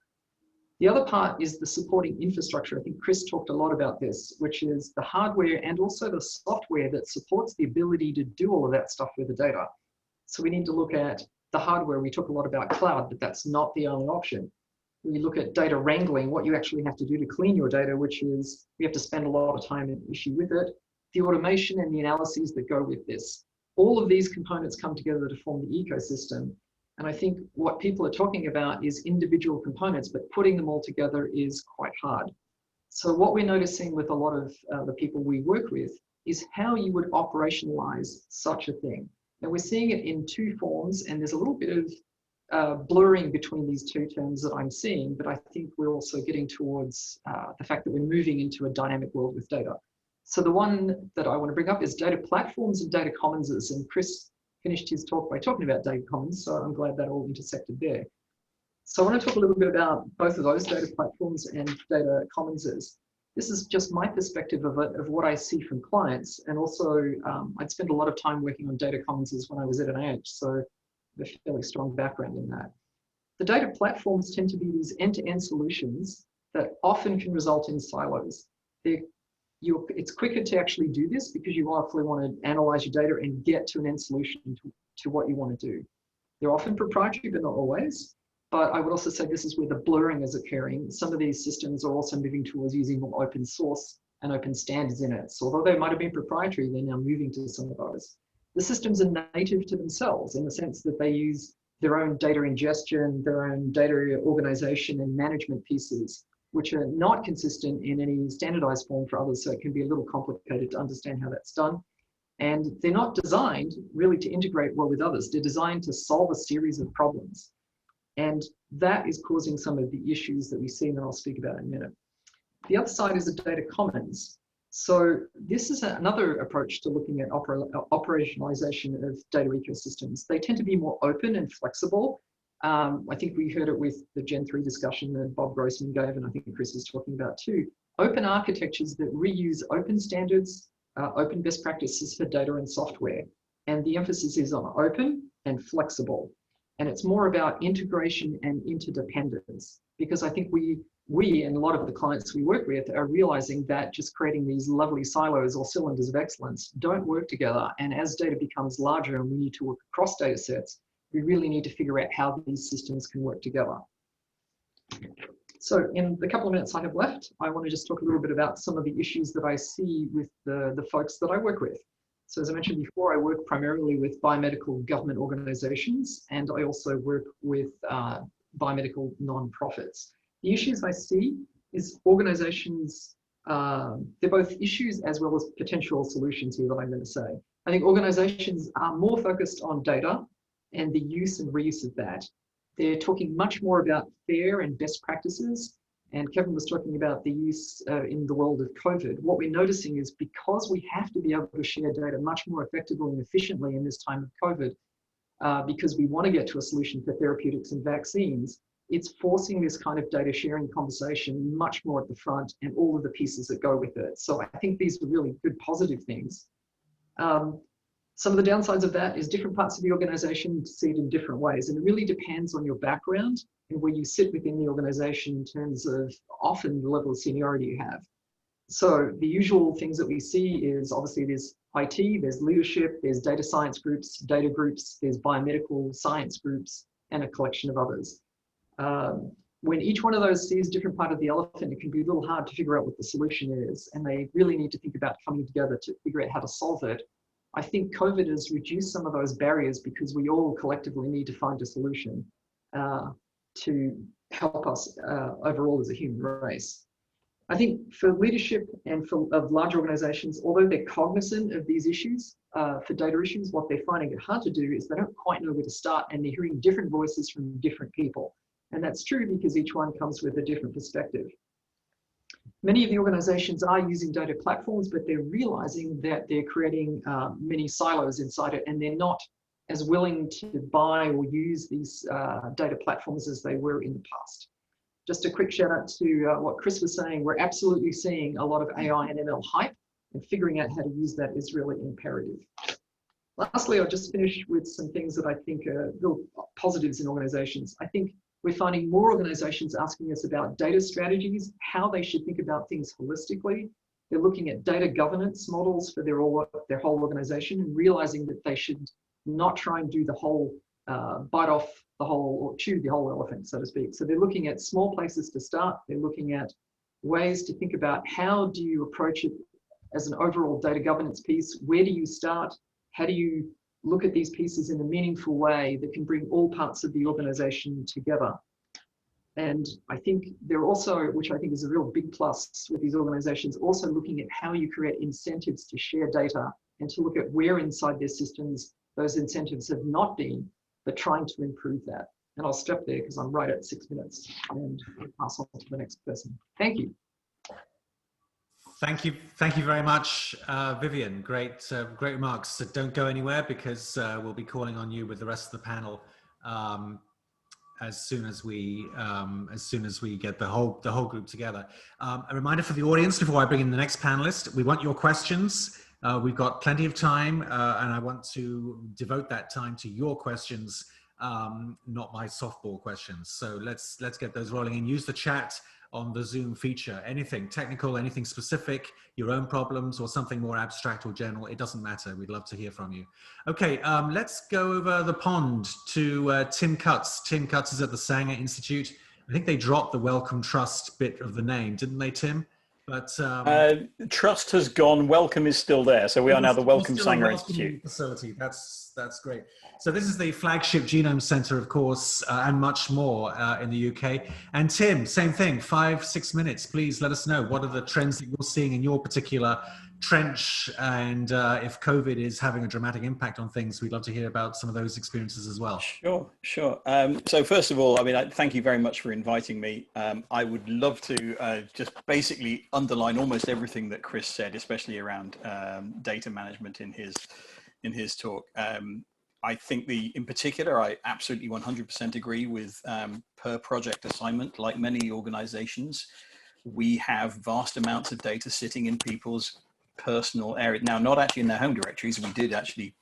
The other part is the supporting infrastructure. I think Chris talked a lot about this, which is the hardware and also the software that supports the ability to do all of that stuff with the data. So we need to look at the hardware. We talk a lot about cloud, but that's not the only option. We look at data wrangling, what you actually have to do to clean your data, which is we have to spend a lot of time and issue with it, the automation and the analyses that go with this. All of these components come together to form the ecosystem. And I think what people are talking about is individual components, but putting them all together is quite hard. So what we're noticing with a lot of the people we work with is how you would operationalize such a thing. And we're seeing it in two forms, and there's a little bit of blurring between these two terms that I'm seeing, but I think we're also getting towards the fact that we're moving into a dynamic world with data. So the one that I want to bring up is data platforms and data commonses, and Chris finished his talk by talking about data commons, so I'm glad that all intersected there. So I want to talk a little bit about both of those, data platforms and data commonses. This is just my perspective of what I see from clients, and also I'd spent a lot of time working on data commonses when I was at NIH, so a fairly strong background in that. The data platforms tend to be these end-to-end solutions that often can result in silos. It's quicker to actually do this because you hopefully want to analyze your data and get to an end solution to what you want to do. They're often proprietary, but not always. But I would also say this is where the blurring is occurring. Some of these systems are also moving towards using more open source and open standards in it. So although they might have been proprietary, they're now moving to some of those. The systems are native to themselves in the sense that they use their own data ingestion, their own data organization and management pieces, which are not consistent in any standardized form for others. So it can be a little complicated to understand how that's done. And they're not designed really to integrate well with others. They're designed to solve a series of problems. And that is causing some of the issues that we see, and I'll speak about in a minute. The other side is the data commons. So this is another approach to looking at operationalization of data ecosystems. They tend to be more open and flexible. I think we heard it with the Gen 3 discussion that Bob Grossman gave, and I think Chris was talking about too. Open architectures that reuse open standards, open best practices for data and software. And the emphasis is on open and flexible. And it's more about integration and interdependence, because I think we and a lot of the clients we work with are realizing that just creating these lovely silos or cylinders of excellence don't work together. And as data becomes larger and we need to work across data sets, we really need to figure out how these systems can work together. So in the couple of minutes I have left, I want to just talk a little bit about some of the issues that I see with the folks that I work with. So as I mentioned before, I work primarily with biomedical government organizations, and I also work with biomedical non-profits. The issues I see is organizations, they're both issues as well as potential solutions here that I'm going to say. I think organizations are more focused on data and the use and reuse of that. They're talking much more about fair and best practices. And Kevin was talking about the use in the world of COVID. What we're noticing is because we have to be able to share data much more effectively and efficiently in this time of COVID, because we want to get to a solution for therapeutics and vaccines, it's forcing this kind of data sharing conversation much more at the front and all of the pieces that go with it. So I think these are really good positive things. Some of the downsides of that is different parts of the organization see it in different ways. And it really depends on your background and where you sit within the organization in terms of often the level of seniority you have. So the usual things that we see is obviously there's IT, there's leadership, there's data science groups, data groups, there's biomedical science groups, and a collection of others. When each one of those sees a different part of the elephant, it can be a little hard to figure out what the solution is. And they really need to think about coming together to figure out how to solve it. I think COVID has reduced some of those barriers because we all collectively need to find a solution to help us overall as a human race. I think for leadership and of large organizations, although they're cognizant of these issues, for data issues, what they're finding it hard to do is they don't quite know where to start, and they're hearing different voices from different people. And that's true because each one comes with a different perspective. Many of the organizations are using data platforms, but they're realizing that they're creating many silos inside it, and they're not as willing to buy or use these data platforms as they were in the past. Just a quick shout out to what Chris was saying. We're absolutely seeing a lot of AI and ML hype, and figuring out how to use that is really imperative. Lastly, I'll just finish with some things that I think are real positives in organizations. I think we're finding more organizations asking us about data strategies, how they should think about things holistically. They're looking at data governance models for their whole organization and realizing that they should not try and do the whole, bite off the whole, or chew the whole elephant, so to speak. So they're looking at small places to start. They're looking at ways to think about how do you approach it as an overall data governance piece? Where do you start? How do you look at these pieces in a meaningful way that can bring all parts of the organization together? And I think they're also, which I think is a real big plus with these organizations, also looking at how you create incentives to share data and to look at where inside their systems those incentives have not been, but trying to improve that. And I'll stop there because I'm right at 6 minutes and pass on to the next person. Thank you. Thank you very much, Vivian. Great remarks. So don't go anywhere because we'll be calling on you with the rest of the panel as soon as we get the whole group together. A reminder for the audience before I bring in the next panelist: we want your questions. We've got plenty of time, and I want to devote that time to your questions, not my softball questions. So let's get those rolling and use the chat on the Zoom feature. Anything technical, anything specific, your own problems or something more abstract or general, it doesn't matter. We'd love to hear from you. Okay, let's go over the pond to Tim Cutts. Tim Cutts is at the Sanger Institute. I think they dropped the Wellcome Trust bit of the name, didn't they, Tim? But Trust has gone, Wellcome is still there. So we are now the Wellcome Sanger Institute. Facility. That's great. So this is the flagship Genome Center, of course, and much more in the UK. And Tim, same thing, 5-6 minutes. Please let us know what are the trends that you're seeing in your particular trench, and if COVID is having a dramatic impact on things, we'd love to hear about some of those experiences as well. Sure. So first of all, I mean, thank you very much for inviting me. I would love to just basically underline almost everything that Chris said, especially around data management in his talk. I think in particular, I absolutely 100% agree with per project assignment. Like many organizations, we have vast amounts of data sitting in people's personal area. Now, not actually in their home directories. We did actually,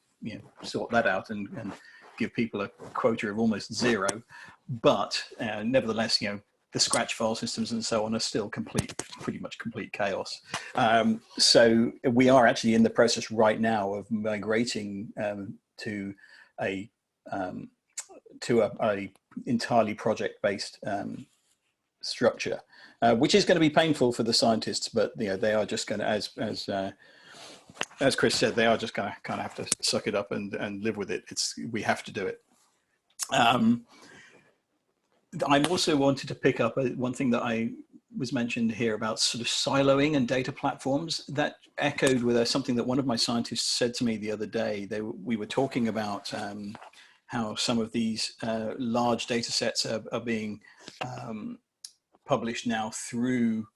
sort that out and give people a quota of almost 0. But nevertheless, the scratch file systems and so on are still pretty much complete chaos. So we are actually in the process right now of migrating to a entirely project-based structure, which is going to be painful for the scientists, but they are just going to, as Chris said, they are just going to kind of have to suck it up and live with it. We have to do it. I also wanted to pick up one thing that I was mentioned here about sort of siloing and data platforms. That echoed with something that one of my scientists said to me the other day. We were talking about how some of these large data sets are being published now through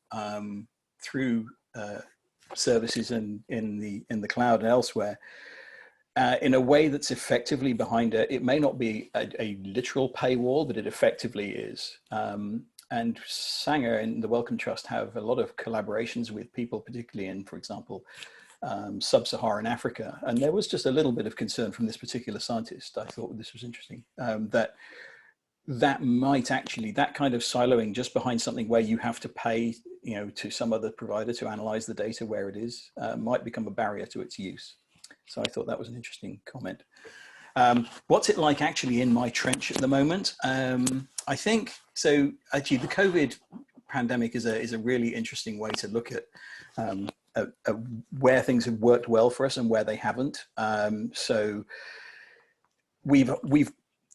services in the cloud and elsewhere, in a way that's effectively behind it. It may not be a literal paywall, but it effectively is. And Sanger and the Wellcome Trust have a lot of collaborations with people, particularly in, for example, sub-Saharan Africa. And there was just a little bit of concern from this particular scientist. I thought this was interesting, that might actually, that kind of siloing just behind something where you have to pay, to some other provider to analyze the data where it is, might become a barrier to its use. So I thought that was an interesting comment. What's it like actually in my trench at the moment? I think, so actually the COVID pandemic is a really interesting way to look at where things have worked well for us and where they haven't. So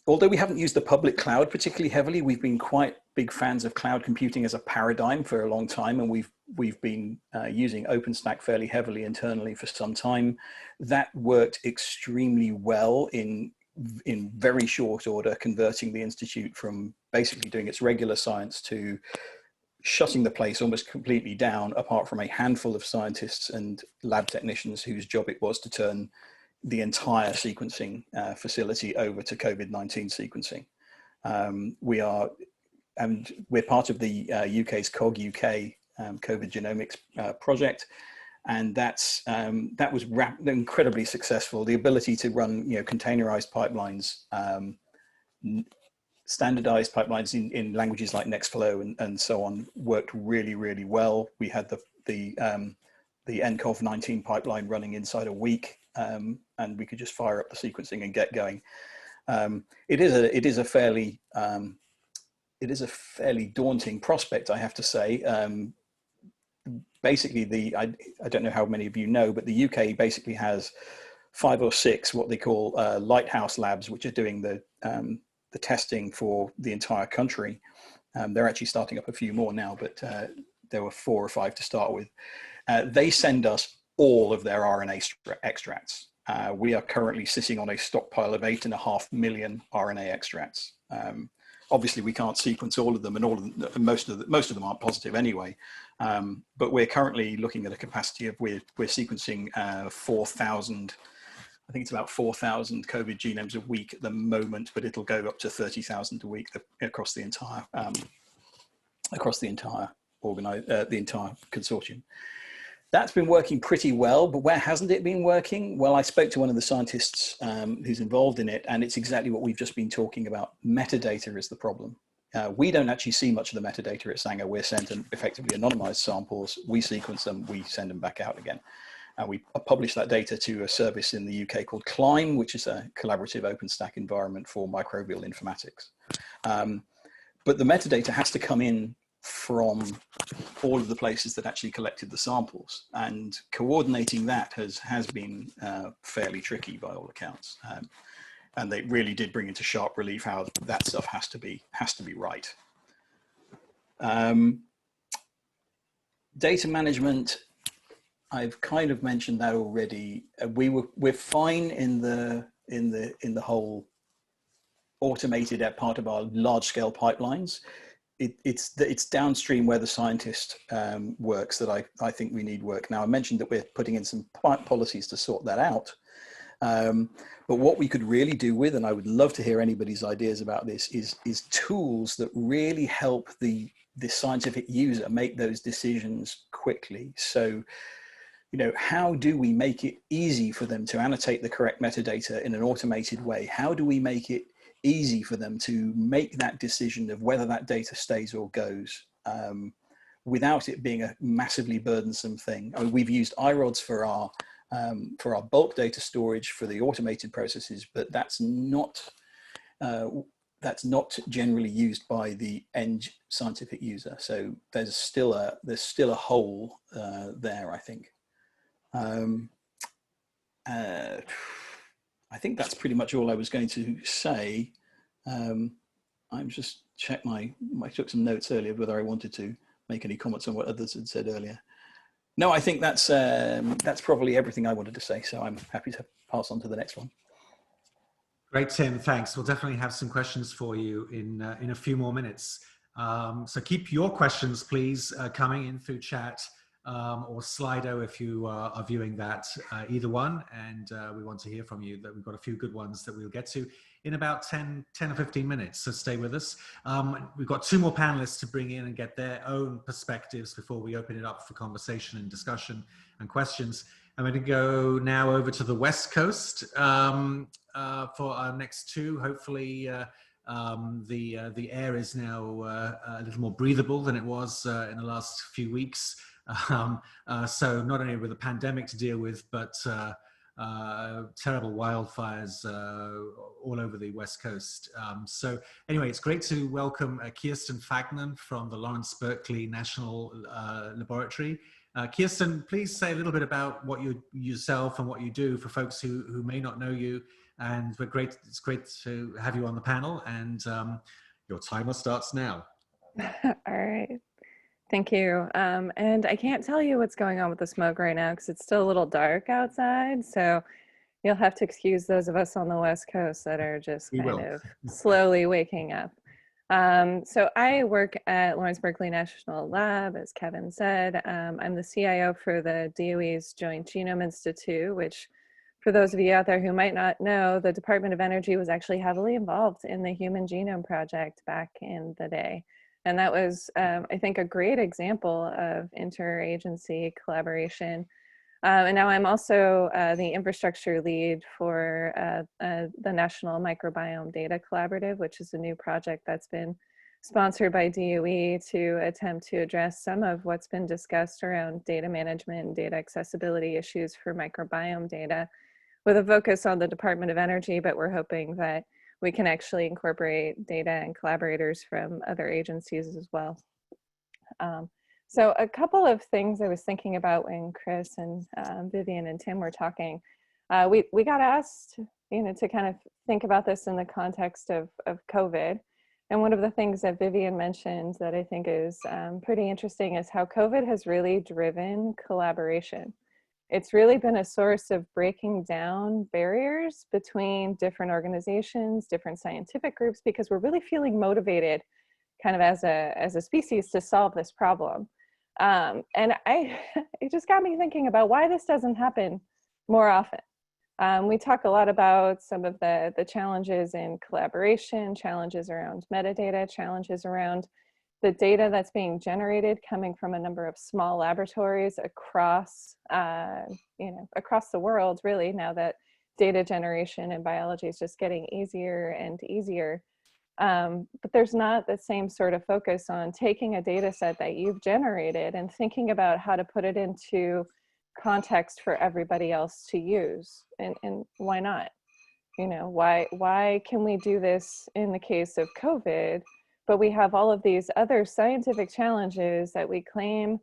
although we haven't used the public cloud particularly heavily, we've been quite big fans of cloud computing as a paradigm for a long time, and we've been using OpenStack fairly heavily internally for some time. That worked extremely well in very short order, converting the institute from basically doing its regular science to shutting the place almost completely down, apart from a handful of scientists and lab technicians whose job it was to turn the entire sequencing facility over to COVID-19 sequencing. We're part of the UK's COG UK COVID genomics project, and that was incredibly successful. The ability to run containerized pipelines, standardized pipelines in languages like Nextflow and so on worked really, really well. We had the nCoV-19 pipeline running inside a week. And we could just fire up the sequencing and get going. It is a fairly daunting prospect, I have to say. Basically, I don't know how many of you know, but the UK basically has 5 or 6 what they call lighthouse labs, which are doing the testing for the entire country. They're actually starting up a few more now, but there were 4 or 5 to start with. They send us all of their RNA extracts. We are currently sitting on a stockpile of 8.5 million RNA extracts. Obviously, we can't sequence all of them, and most of them aren't positive anyway. But we're currently looking at a capacity of we're sequencing 4,000. I think it's about 4,000 COVID genomes a week at the moment, but it'll go up to 30,000 a week across the entire the entire consortium. That's been working pretty well, but where hasn't it been working? Well, I spoke to one of the scientists who's involved in it, and it's exactly what we've just been talking about. Metadata is the problem. We don't actually see much of the metadata at Sanger. We're sent effectively anonymized samples. We sequence them, we send them back out again. And we publish that data to a service in the UK called CLIME, which is a collaborative OpenStack environment for microbial informatics. But the metadata has to come in from all of the places that actually collected the samples, and coordinating that has been fairly tricky by all accounts. And they really did bring into sharp relief how that stuff has to be right. Data management, I've kind of mentioned that already. We're fine in the whole automated part of our large scale pipelines. It's downstream where the scientist works that I think we need work. Now, I mentioned that we're putting in some policies to sort that out. But what we could really do with, and I would love to hear anybody's ideas about this, is tools that really help the scientific user make those decisions quickly. So, you know, how do we make it easy for them to annotate the correct metadata in an automated way? How do we make it easy for them to make that decision of whether that data stays or goes without it being a massively burdensome thing? I mean, we've used iRods for our bulk data storage for the automated processes, but that's not generally used by the end scientific user. So there's still a hole there, I think. I think that's pretty much all I was going to say. I'm just I took some notes earlier whether I wanted to make any comments on what others had said earlier. No, I think that's probably everything I wanted to say. So I'm happy to pass on to the next one. Great, Tim. Thanks. We'll definitely have some questions for you in a few more minutes. So keep your questions, please, coming in through chat or Slido if you are viewing that, either one. And we want to hear from you. That we've got a few good ones that we'll get to in about 10 or 15 minutes. So stay with us. We've got 2 more panelists to bring in and get their own perspectives before we open it up for conversation and discussion and questions. I'm going to go now over to the West Coast for our next 2. Hopefully the air is now a little more breathable than it was in the last few weeks. So not only with the pandemic to deal with, but terrible wildfires all over the West Coast. So anyway, it's great to welcome Kirsten Fagnan from the Lawrence Berkeley National Laboratory. Kirsten, please say a little bit about what you yourself and what you do for folks who may not know you. And it's great to have you on the panel, and your timer starts now. All right. Thank you. And I can't tell you what's going on with the smoke right now because it's still a little dark outside. So you'll have to excuse those of us on the West Coast that are just kind of slowly waking up. So I work at Lawrence Berkeley National Lab, as Kevin said. I'm the CIO for the DOE's Joint Genome Institute, which, for those of you out there who might not know, the Department of Energy was actually heavily involved in the Human Genome Project back in the day. And that was, I think, a great example of interagency collaboration. And now I'm also the infrastructure lead for the National Microbiome Data Collaborative, which is a new project that's been sponsored by DOE to attempt to address some of what's been discussed around data management and data accessibility issues for microbiome data, with a focus on the Department of Energy, but we're hoping that we can actually incorporate data and collaborators from other agencies as well. So a couple of things I was thinking about when Chris and Vivian and Tim were talking. We got asked, to kind of think about this in the context of COVID. And one of the things that Vivian mentioned that I think is pretty interesting is how COVID has really driven collaboration. It's really been a source of breaking down barriers between different organizations, different scientific groups, because we're really feeling motivated kind of as a species to solve this problem. And it just got me thinking about why this doesn't happen more often. We talk a lot about some of the challenges in collaboration, challenges around metadata, challenges around the data that's being generated coming from a number of small laboratories across, across the world, really, now that data generation in biology is just getting easier and easier. But there's not the same sort of focus on taking a data set that you've generated and thinking about how to put it into context for everybody else to use. And why not? Why can we do this in the case of COVID, but we have all of these other scientific challenges that we claim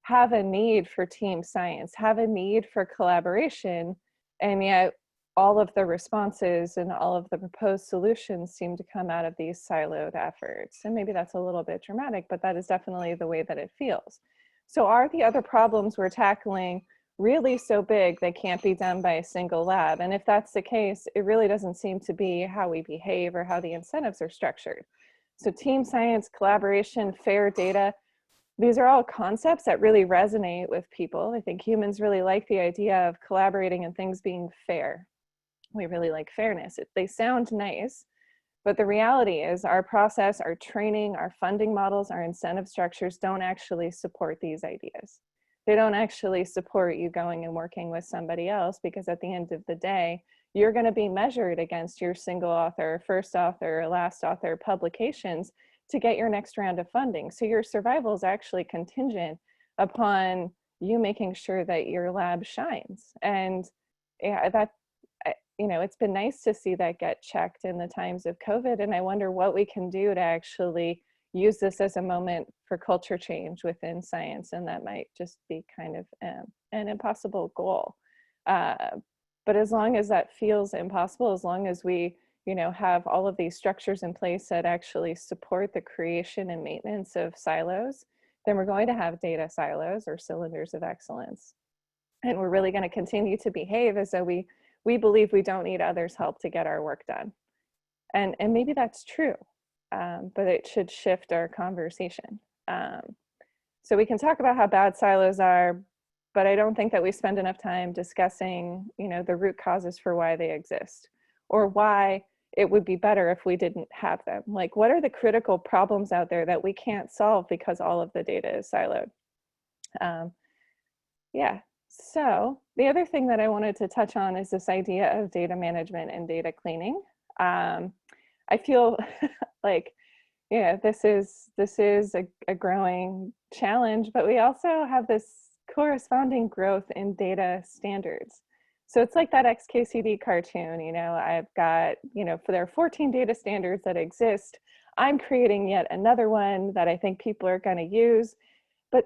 have a need for team science, have a need for collaboration, and yet all of the responses and all of the proposed solutions seem to come out of these siloed efforts. And maybe that's a little bit dramatic, but that is definitely the way that it feels. So are the other problems we're tackling really so big they can't be done by a single lab? And if that's the case, it really doesn't seem to be how we behave or how the incentives are structured. So team science, collaboration, fair data, these are all concepts that really resonate with people. I think humans really like the idea of collaborating and things being fair. We really like fairness. They sound nice, but the reality is our process, our training, our funding models, our incentive structures don't actually support these ideas. They don't actually support you going and working with somebody else, because at the end of the day, you're going to be measured against your single author, first author, last author publications to get your next round of funding. So your survival is actually contingent upon you making sure that your lab shines. And yeah, it's been nice to see that get checked in the times of COVID. And I wonder what we can do to actually use this as a moment for culture change within science. And that might just be kind of an impossible goal. But as long as that feels impossible, as long as we, have all of these structures in place that actually support the creation and maintenance of silos, then we're going to have data silos or cylinders of excellence. And we're really going to continue to behave as though we believe we don't need others' help to get our work done. And maybe that's true, but it should shift our conversation. So we can talk about how bad silos are, but I don't think that we spend enough time discussing, the root causes for why they exist, or why it would be better if we didn't have them. Like, what are the critical problems out there that we can't solve because all of the data is siloed? So the other thing that I wanted to touch on is this idea of data management and data cleaning. I feel like, this is a growing challenge, but we also have this corresponding growth in data standards. So it's like that XKCD cartoon, I've got, there are 14 data standards that exist. I'm creating yet another one that I think people are going to use, but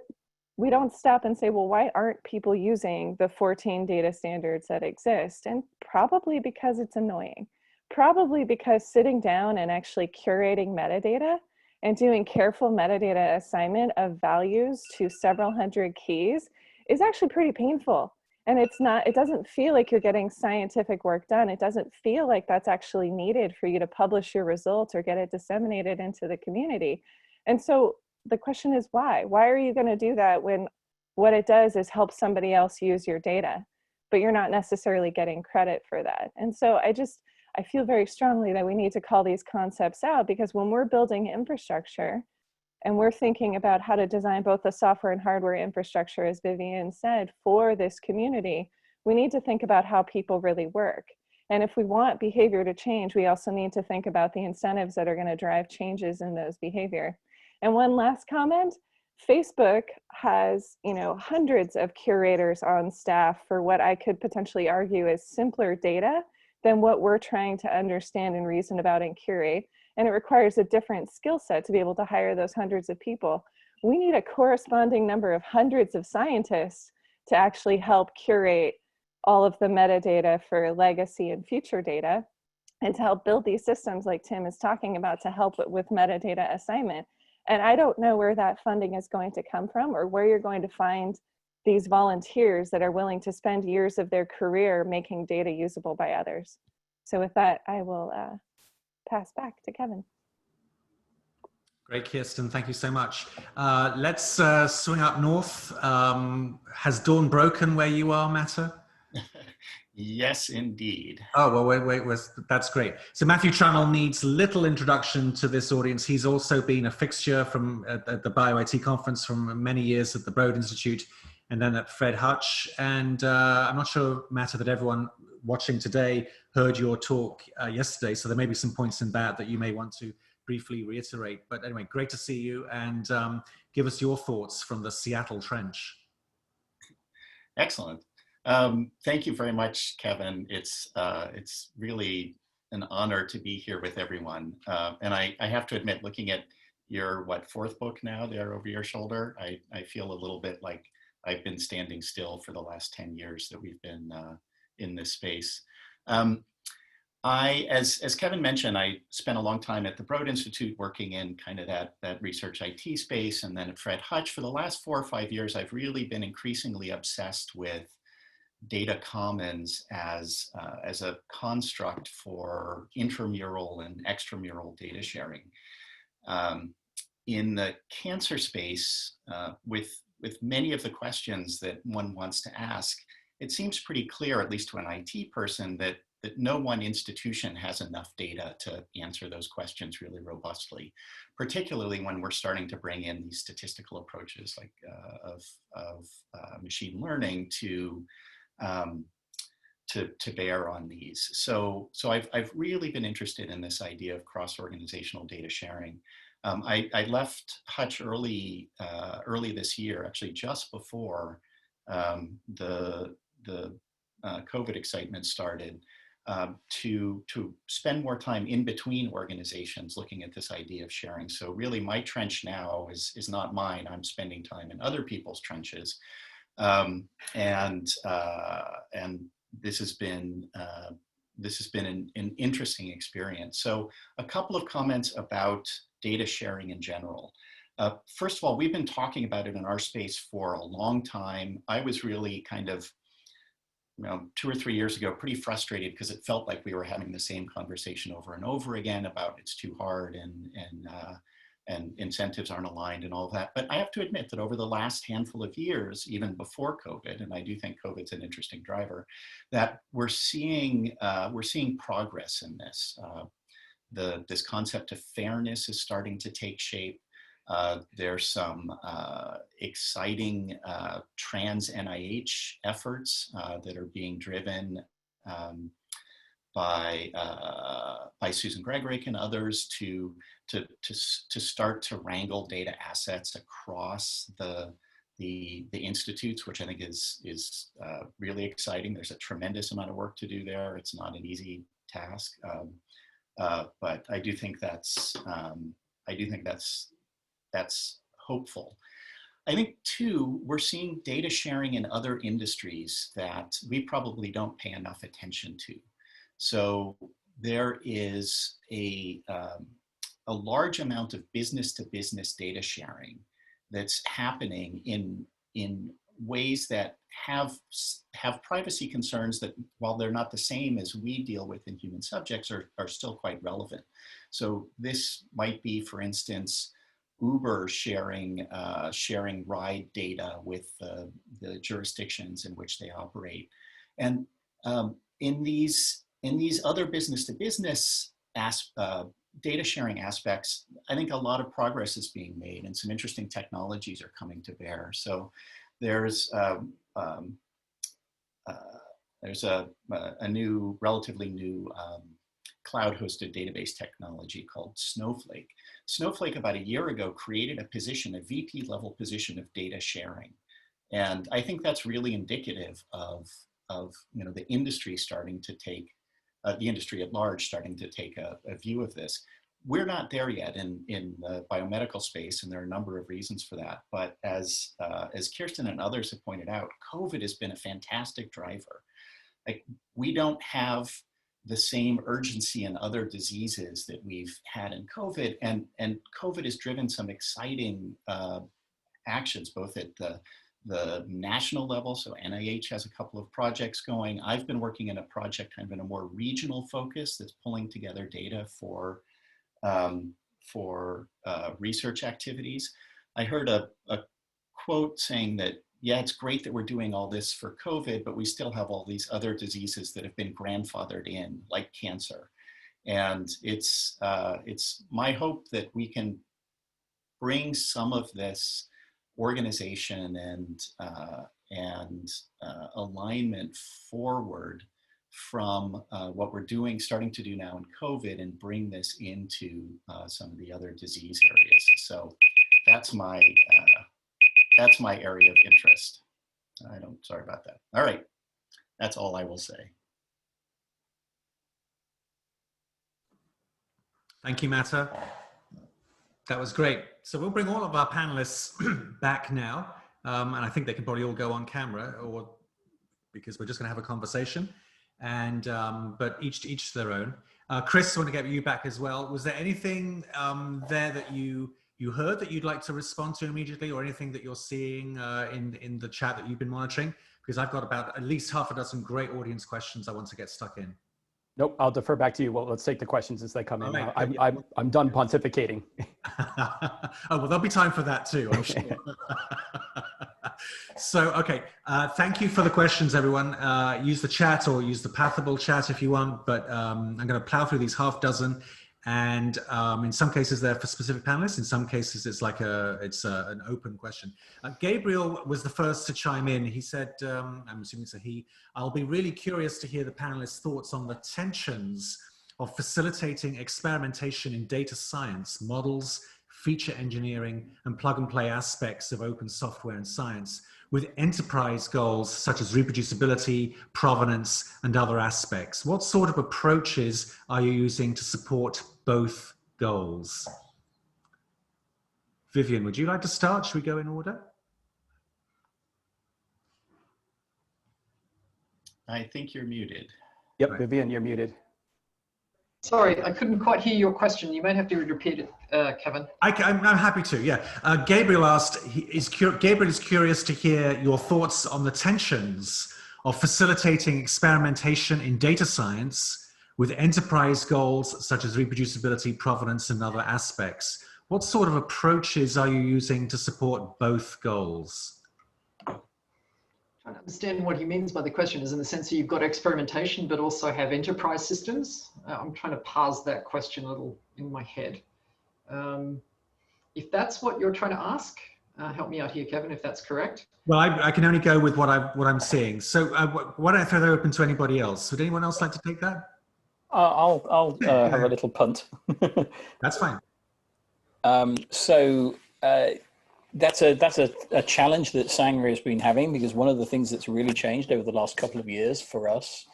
we don't stop and say, well, why aren't people using the 14 data standards that exist? And probably because it's annoying. Probably because sitting down and actually curating metadata and doing careful metadata assignment of values to several hundred keys is actually pretty painful. And it doesn't feel like you're getting scientific work done. It doesn't feel like that's actually needed for you to publish your results or get it disseminated into the community. And so the question is why? Why are you going to do that when what it does is help somebody else use your data, but you're not necessarily getting credit for that? And so I feel very strongly that we need to call these concepts out, because when we're building infrastructure and we're thinking about how to design both the software and hardware infrastructure, as Vivian said, for this community, we need to think about how people really work. And if we want behavior to change, we also need to think about the incentives that are going to drive changes in those behavior. And one last comment, Facebook has, hundreds of curators on staff for what I could potentially argue is simpler data than what we're trying to understand and reason about and curate. And it requires a different skill set to be able to hire those hundreds of people. We need a corresponding number of hundreds of scientists to actually help curate all of the metadata for legacy and future data. and to help build these systems like Tim is talking about to help with metadata assignment. And I don't know where that funding is going to come from or where you're going to find these volunteers that are willing to spend years of their career making data usable by others. So with that, I will pass back to Kevin. Great, Kirsten. Thank you so much. Let's swing up north. Has dawn broken where you are, Mata? Yes, indeed. Oh, well, wait, that's great. So Matthew Trammell needs little introduction to this audience. He's also been a fixture at the BioIT conference from many years at the Broad Institute and then at Fred Hutch. And I'm not sure, Mata, that everyone watching today heard your talk yesterday. So there may be some points in that you may want to briefly reiterate. But anyway, great to see you, and give us your thoughts from the Seattle Trench. Excellent. Thank you very much, Kevin. It's really an honor to be here with everyone. And I have to admit, looking at your, fourth book now there over your shoulder, I feel a little bit like I've been standing still for the last 10 years that we've been in this space. As Kevin mentioned, I spent a long time at the Broad Institute working in kind of that research IT space, and then at Fred Hutch. For the last 4 or 5 years, I've really been increasingly obsessed with data commons as a construct for intramural and extramural data sharing. In the cancer space, with many of the questions that one wants to ask, it seems pretty clear, at least to an IT person, that no one institution has enough data to answer those questions really robustly, particularly when we're starting to bring in these statistical approaches like of machine learning to bear on these. So I've really been interested in this idea of cross-organizational data sharing. I left Hutch early this year, actually just before the COVID excitement started, to spend more time in between organizations looking at this idea of sharing. So really my trench now is not mine. I'm spending time in other people's trenches. And this has been an interesting experience. So a couple of comments about data sharing in general. First of all, we've been talking about it in our space for a long time. I was really kind of, 2 or 3 years ago, pretty frustrated because it felt like we were having the same conversation over and over again about it's too hard and incentives aren't aligned and all of that. But I have to admit that over the last handful of years, even before COVID, and I do think COVID's an interesting driver, that we're seeing progress in this. This concept of fairness is starting to take shape. There's some exciting trans NIH efforts that are being driven by Susan Gregorek and others to start to wrangle data assets across the institutes, which I think is really exciting. There's a tremendous amount of work to do there. It's not an easy task, but I do think that's hopeful. I think too, we're seeing data sharing in other industries that we probably don't pay enough attention to. So there is a large amount of business to business data sharing that's happening in ways that have privacy concerns that, while they're not the same as we deal with in human subjects, are still quite relevant. So this might be, for instance, Uber sharing ride data with the jurisdictions in which they operate, and in these other business to business data sharing aspects, I think a lot of progress is being made, and some interesting technologies are coming to bear. So there's a relatively new cloud-hosted database technology called Snowflake. Snowflake, about a year ago, created a VP-level position of data sharing. And I think that's really indicative of the industry starting to take, the industry at large starting to take a view of this. We're not there yet in the biomedical space, and there are a number of reasons for that. But as Kirsten and others have pointed out, COVID has been a fantastic driver. Like, we don't have the same urgency in other diseases that we've had in COVID. And COVID has driven some exciting actions, both at the national level. So NIH has a couple of projects going. I've been working in a project kind of in a more regional focus that's pulling together data for research activities. I heard a quote saying that, yeah, it's great that we're doing all this for COVID, but we still have all these other diseases that have been grandfathered in, like cancer. And it's my hope that we can bring some of this organization and alignment forward from what we're doing, starting to do now in COVID, and bring this into some of the other disease areas. So that's my area of interest. Sorry about that. All right, that's all I will say. Thank you, Matta. That was great. So we'll bring all of our panelists back now. And I think they can probably all go on camera, or because we're just gonna have a conversation. And, but each to their own. Chris, I want to get you back as well. Was there anything there that you heard that you'd like to respond to immediately, or anything that you're seeing in the chat that you've been monitoring? Because I've got about at least half a dozen great audience questions I want to get stuck in. Nope, I'll defer back to you. Well, let's take the questions as they come in. Right. I'm done pontificating. Oh, well, there'll be time for that too, I'm sure. So, okay, thank you for the questions, everyone. Use the chat or use the Pathable chat if you want, but I'm going to plow through these half dozen. And in some cases they're for specific panelists. In some cases it's like an open question. Gabriel was the first to chime in. He said, I'm assuming it's a he, I'll be really curious to hear the panelists' thoughts on the tensions of facilitating experimentation in data science, models, feature engineering, and plug and play aspects of open software and science with enterprise goals such as reproducibility, provenance, and other aspects. What sort of approaches are you using to support both goals? Vivian, would you like to start? Should we go in order? I think you're muted. Yep, Right. Vivian, you're muted. Sorry, I couldn't quite hear your question. You might have to repeat it, Kevin. I'm happy to, yeah. Gabriel asked, Gabriel is curious to hear your thoughts on the tensions of facilitating experimentation in data science with enterprise goals such as reproducibility, provenance, and other aspects. What sort of approaches are you using to support both goals? Trying to understand what he means by the question is in the sense that you've got experimentation, but also have enterprise systems. I'm trying to parse that question a little in my head. If that's what you're trying to ask, help me out here, Kevin, if that's correct. Well, I can only go with what I'm seeing. So why don't I throw that open to anybody else? Would anyone else like to take that? I'll have a little punt. That's fine. That's a challenge that Sanger has been having, because one of the things that's really changed over the last couple of years for us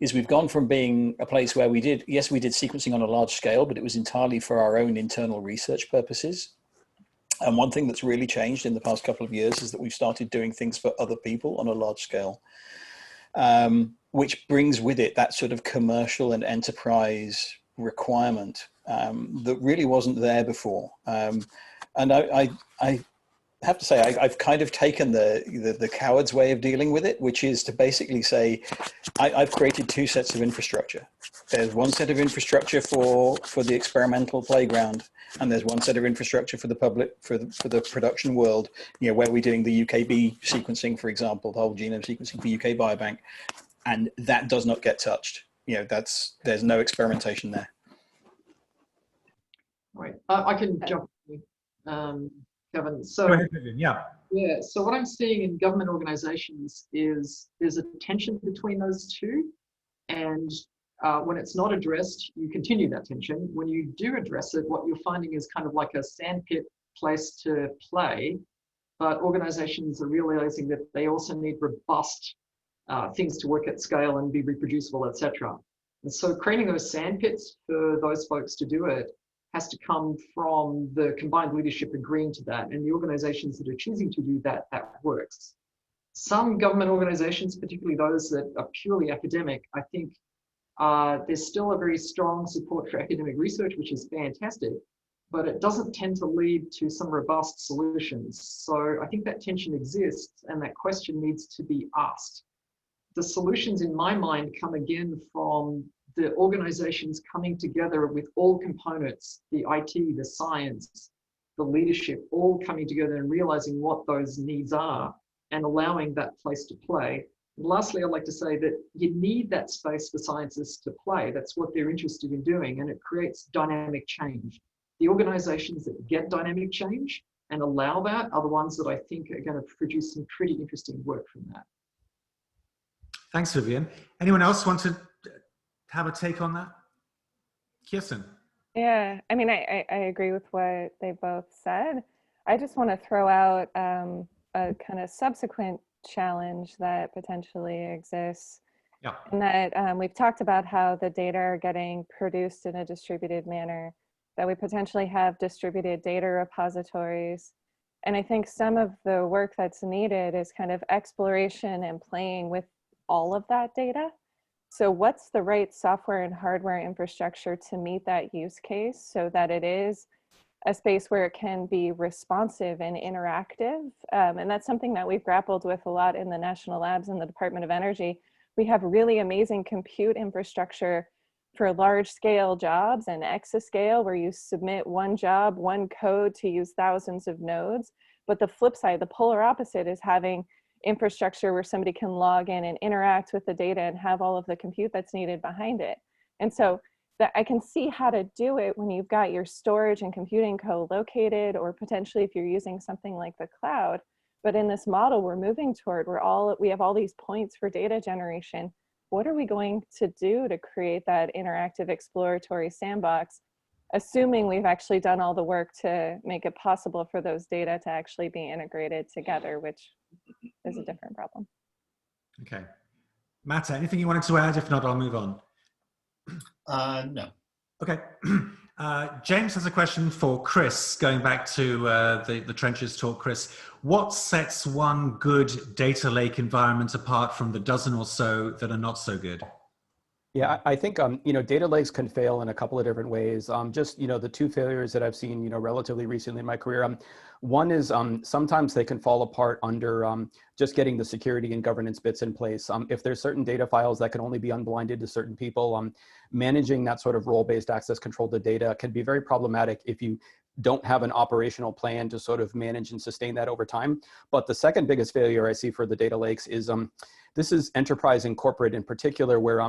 is we've gone from being a place where we did sequencing on a large scale, but it was entirely for our own internal research purposes. And one thing that's really changed in the past couple of years is that we've started doing things for other people on a large scale, which brings with it that sort of commercial and enterprise requirement that really wasn't there before. And I have to say, I've kind of taken the coward's way of dealing with it, which is to basically say, I've created two sets of infrastructure. There's one set of infrastructure for the experimental playground, and there's one set of infrastructure for the public, for the production world, where we're doing the UKB sequencing, for example, the whole genome sequencing for UK Biobank, and that does not get touched. There's no experimentation there. Right, I can jump in, Kevin. So, Go ahead, Vivian. yeah, so what I'm seeing in government organizations is there's a tension between those two. And when it's not addressed, you continue that tension. When you do address it, what you're finding is kind of like a sandpit place to play. But organizations are realizing that they also need robust things to work at scale and be reproducible, etc. And so creating those sandpits for those folks to do it has to come from the combined leadership agreeing to that, and the organizations that are choosing to do that, that works. Some government organizations, particularly those that are purely academic, I think There's still a very strong support for academic research, which is fantastic, but it doesn't tend to lead to some robust solutions. So I think that tension exists and that question needs to be asked. The solutions in my mind come again from the organizations coming together with all components, the IT, the science, the leadership, all coming together and realizing what those needs are and allowing that place to play. And lastly, I'd like to say that you need that space for scientists to play. That's what they're interested in doing, and it creates dynamic change. The organizations that get dynamic change and allow that are the ones that I think are going to produce some pretty interesting work from that. Thanks, Vivian. Anyone else want to have a take on that? Kirsten? Yeah, I mean, I agree with what they both said. I just want to throw out a kind of subsequent challenge that potentially exists. Yeah. And that we've talked about how the data are getting produced in a distributed manner, that we potentially have distributed data repositories. And I think some of the work that's needed is kind of exploration and playing with all of that data. So what's the right software and hardware infrastructure to meet that use case so that it is a space where it can be responsive and interactive? And that's something that we've grappled with a lot in the national labs and the Department of Energy. We have really amazing compute infrastructure for large scale jobs and exascale where you submit one job, one code to use thousands of nodes. But the flip side, the polar opposite, is having infrastructure where somebody can log in and interact with the data and have all of the compute that's needed behind it. And so that I can see how to do it when you've got your storage and computing co-located, or potentially if you're using something like the cloud. But in this model we're moving toward, we have all these points for data generation. What are we going to do to create that interactive exploratory sandbox, assuming we've actually done all the work to make it possible for those data to actually be integrated together, which is a different problem. Okay. Matt, anything you wanted to add? If not, I'll move on. No. Okay. James has a question for Chris, going back to the trenches talk. Chris, what sets one good data lake environment apart from the dozen or so that are not so good? Yeah, I think, data lakes can fail in a couple of different ways. Just, the two failures that I've seen, relatively recently in my career. One is sometimes they can fall apart under just getting the security and governance bits in place. If there's certain data files that can only be unblinded to certain people, managing that sort of role-based access control to data can be very problematic if you don't have an operational plan to sort of manage and sustain that over time. But the second biggest failure I see for the data lakes is this is enterprise and corporate in particular, where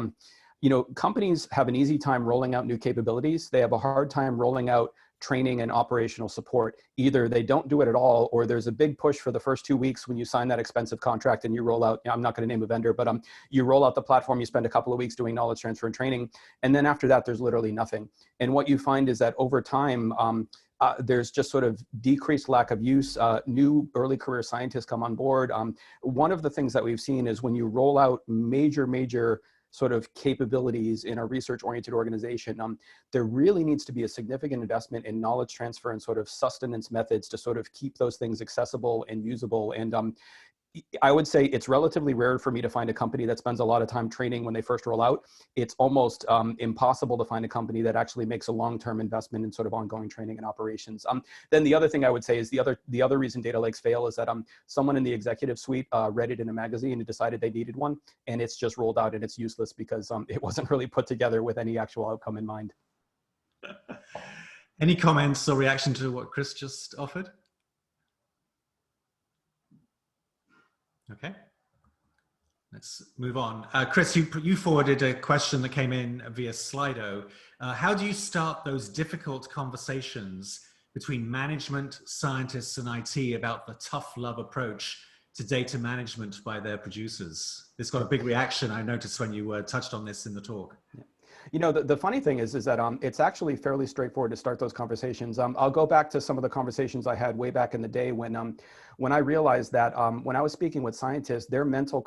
companies have an easy time rolling out new capabilities. They have a hard time rolling out training and operational support. Either they don't do it at all, or there's a big push for the first 2 weeks when you sign that expensive contract and you roll out, I'm not going to name a vendor, but you roll out the platform, you spend a couple of weeks doing knowledge transfer and training. And then after that, there's literally nothing. And what you find is that over time, there's just sort of decreased lack of use. New early career scientists come on board. One of the things that we've seen is when you roll out major sort of capabilities in a research-oriented organization, there really needs to be a significant investment in knowledge transfer and sort of sustenance methods to sort of keep those things accessible and usable. And I would say it's relatively rare for me to find a company that spends a lot of time training when they first roll out. It's almost impossible to find a company that actually makes a long-term investment in sort of ongoing training and operations. Then the other thing I would say is the other reason data lakes fail is that someone in the executive suite read it in a magazine and decided they needed one, and it's just rolled out and it's useless because it wasn't really put together with any actual outcome in mind. Any comments or reaction to what Chris just offered? Okay, let's move on. Chris, you forwarded a question that came in via Slido. How do you start those difficult conversations between management, scientists, and IT about the tough love approach to data management by their producers? This got a big reaction, I noticed, when you touched on this in the talk. Yeah. The funny thing is that it's actually fairly straightforward to start those conversations. I'll go back to some of the conversations I had way back in the day when I realized that when I was speaking with scientists, their mental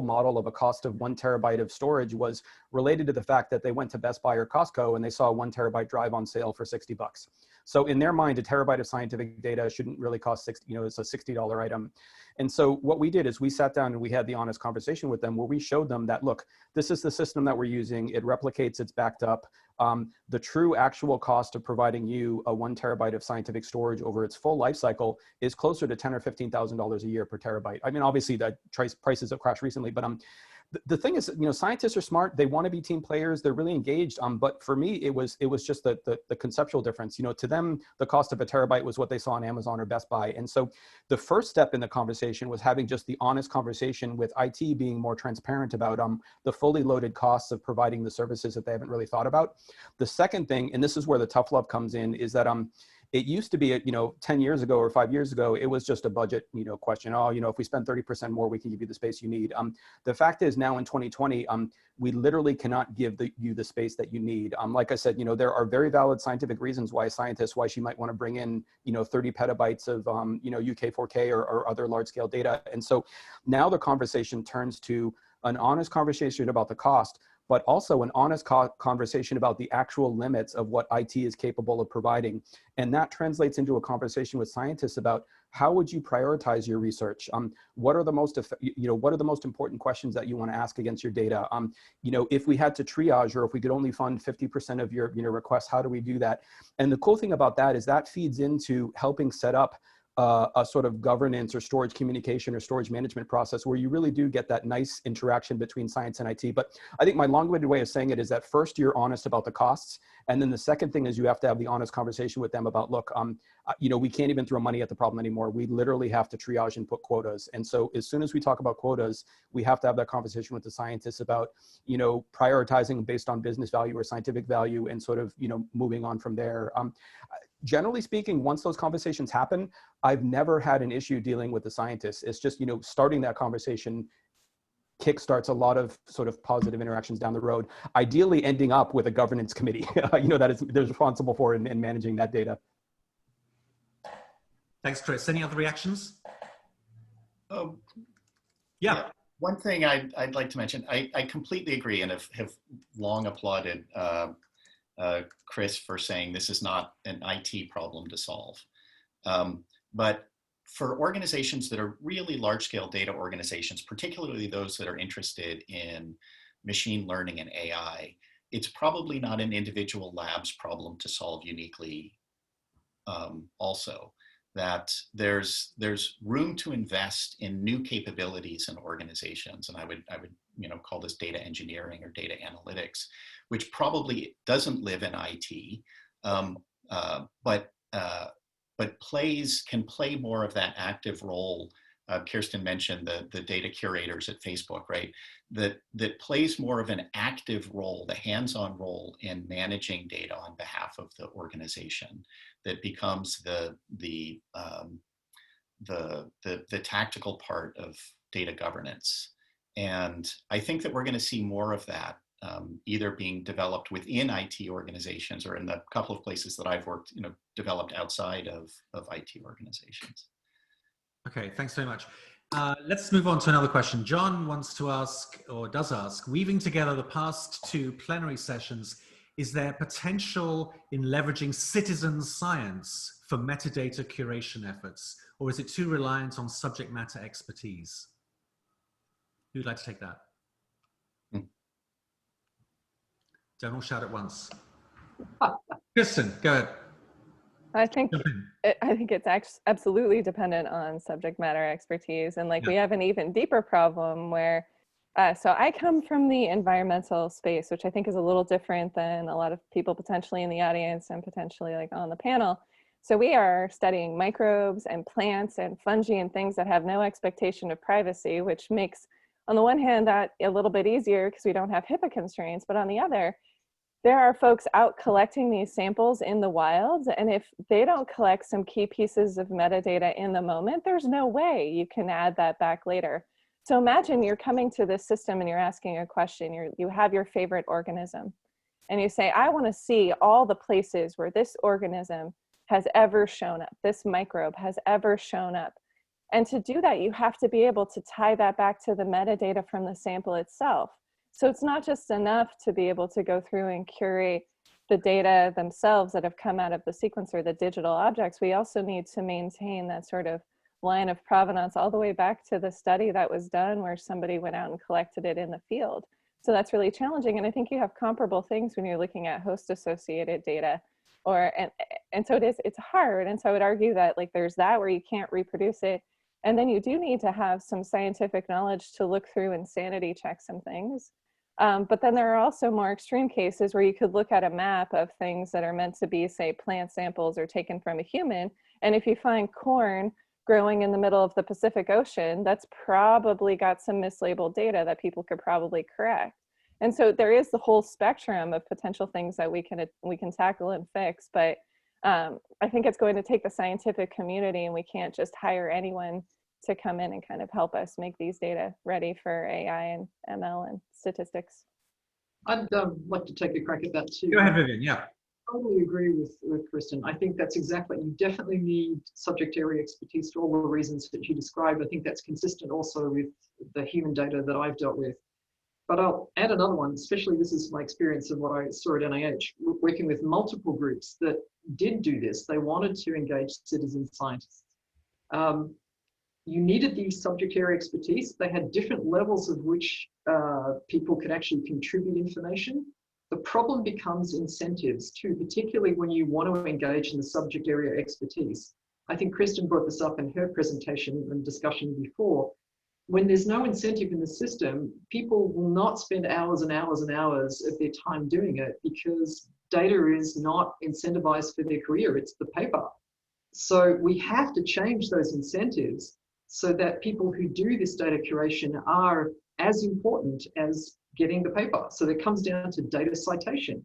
model of a cost of 1 terabyte of storage was related to the fact that they went to Best Buy or Costco and they saw a 1 terabyte drive on sale for $60. So in their mind, a terabyte of scientific data shouldn't really cost it's a $60 item. And so what we did is we sat down and we had the honest conversation with them where we showed them that, look, this is the system that we're using. It replicates, it's backed up. The true actual cost of providing you a 1 terabyte of scientific storage over its full life cycle is closer to $10,000 or $15,000 a year per terabyte. I mean, obviously the prices have crashed recently, but the thing is, scientists are smart. They want to be team players. They're really engaged. But for me, it was just the conceptual difference. To them, the cost of a terabyte was what they saw on Amazon or Best Buy. And so the first step in the conversation was having just the honest conversation with IT being more transparent about the fully loaded costs of providing the services that they haven't really thought about. The second thing, and this is where the tough love comes in, is that it used to be, 10 years ago or 5 years ago, it was just a budget, question. Oh, if we spend 30% more, we can give you the space you need. The fact is now in 2020, we literally cannot give you the space that you need. Like I said, there are very valid scientific reasons why she might want to bring in, 30 petabytes of, UK 4K or other large scale data. And so now the conversation turns to an honest conversation about the cost, but also an honest conversation about the actual limits of what IT is capable of providing. And that translates into a conversation with scientists about how would you prioritize your research? What are the most, important questions that you want to ask against your data? If we had to triage, or if we could only fund 50% of your, requests, how do we do that? And the cool thing about that is that feeds into helping set up a sort of governance or storage communication or storage management process where you really do get that nice interaction between science and IT. But I think my long-winded way of saying it is that first you're honest about the costs. And then the second thing is you have to have the honest conversation with them about, look, we can't even throw money at the problem anymore. We literally have to triage and put quotas. And so as soon as we talk about quotas, we have to have that conversation with the scientists about, prioritizing based on business value or scientific value and sort of, moving on from there. Generally speaking, once those conversations happen, I've never had an issue dealing with the scientists. It's just, starting that conversation kickstarts a lot of sort of positive interactions down the road, ideally ending up with a governance committee, that is responsible for and managing that data. Thanks, Chris. Any other reactions? Yeah. One thing I'd like to mention, I completely agree and have long applauded Chris for saying this is not an IT problem to solve. But for organizations that are really large-scale data organizations, particularly those that are interested in machine learning and AI, it's probably not an individual lab's problem to solve uniquely also. That there's room to invest in new capabilities in organizations, and I would call this data engineering or data analytics, which probably doesn't live in IT, but can play more of that active role. Kirsten mentioned the data curators at Facebook, right? That plays more of an active role, the hands-on role in managing data on behalf of the organization. That becomes the tactical part of data governance. And I think that we're going to see more of that either being developed within IT organizations or in the couple of places that I've worked, developed outside of IT organizations. Okay, thanks very much. Let's move on to another question. John wants to ask, or does ask, weaving together the past two plenary sessions, is there potential in leveraging citizen science for metadata curation efforts, or is it too reliant on subject matter expertise? Who'd like to take that? Don't all shout at once. Kristen, go ahead. I think it's absolutely dependent on subject matter expertise. And we have an even deeper problem where, so I come from the environmental space, which I think is a little different than a lot of people potentially in the audience and potentially on the panel. So we are studying microbes and plants and fungi and things that have no expectation of privacy, which makes, on the one hand, that a little bit easier because we don't have HIPAA constraints, but on the other, there are folks out collecting these samples in the wild, and if they don't collect some key pieces of metadata in the moment, there's no way you can add that back later. So imagine you're coming to this system and you're asking a question, you have your favorite organism, and you say, I want to see all the places where this organism has ever shown up, this microbe has ever shown up. And to do that, you have to be able to tie that back to the metadata from the sample itself. So it's not just enough to be able to go through and curate the data themselves that have come out of the sequencer, the digital objects, we also need to maintain that sort of line of provenance all the way back to the study that was done where somebody went out and collected it in the field. So that's really challenging. And I think you have comparable things when you're looking at host associated data, and so it's hard. And so I would argue that like there's that where you can't reproduce it. And then you do need to have some scientific knowledge to look through and sanity check some things. But then there are also more extreme cases where you could look at a map of things that are meant to be, say, plant samples or taken from a human. And if you find corn growing in the middle of the Pacific Ocean, that's probably got some mislabeled data that people could probably correct. And so there is the whole spectrum of potential things that we can tackle and fix. But I think it's going to take the scientific community, and we can't just hire anyone to come in and kind of help us make these data ready for AI and ML and statistics. I'd like to take a crack at that too. Go ahead, Vivian. Yeah. I totally agree with Kristen. I think that's exactly, you definitely need subject area expertise for all the reasons that you described. I think that's consistent also with the human data that I've dealt with. But I'll add another one, especially this is my experience of what I saw at NIH, working with multiple groups that did do this. They wanted to engage citizen scientists. You needed the subject area expertise. They had different levels of which people could actually contribute information. The problem becomes incentives too, particularly when you want to engage in the subject area expertise. I think Kristen brought this up in her presentation and discussion before. When there's no incentive in the system, people will not spend hours and hours and hours of their time doing it because data is not incentivized for their career, it's the paper. So we have to change those incentives so that people who do this data curation are as important as getting the paper. So it comes down to data citation.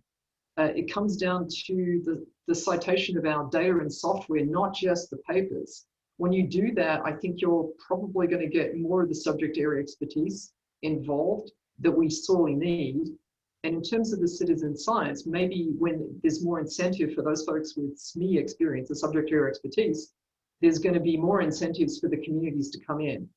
It comes down to the citation of our data and software, not just the papers. When you do that, I think you're probably going to get more of the subject area expertise involved that we sorely need. And in terms of the citizen science, maybe when there's more incentive for those folks with SME experience, the subject area expertise, there's going to be more incentives for the communities to come in.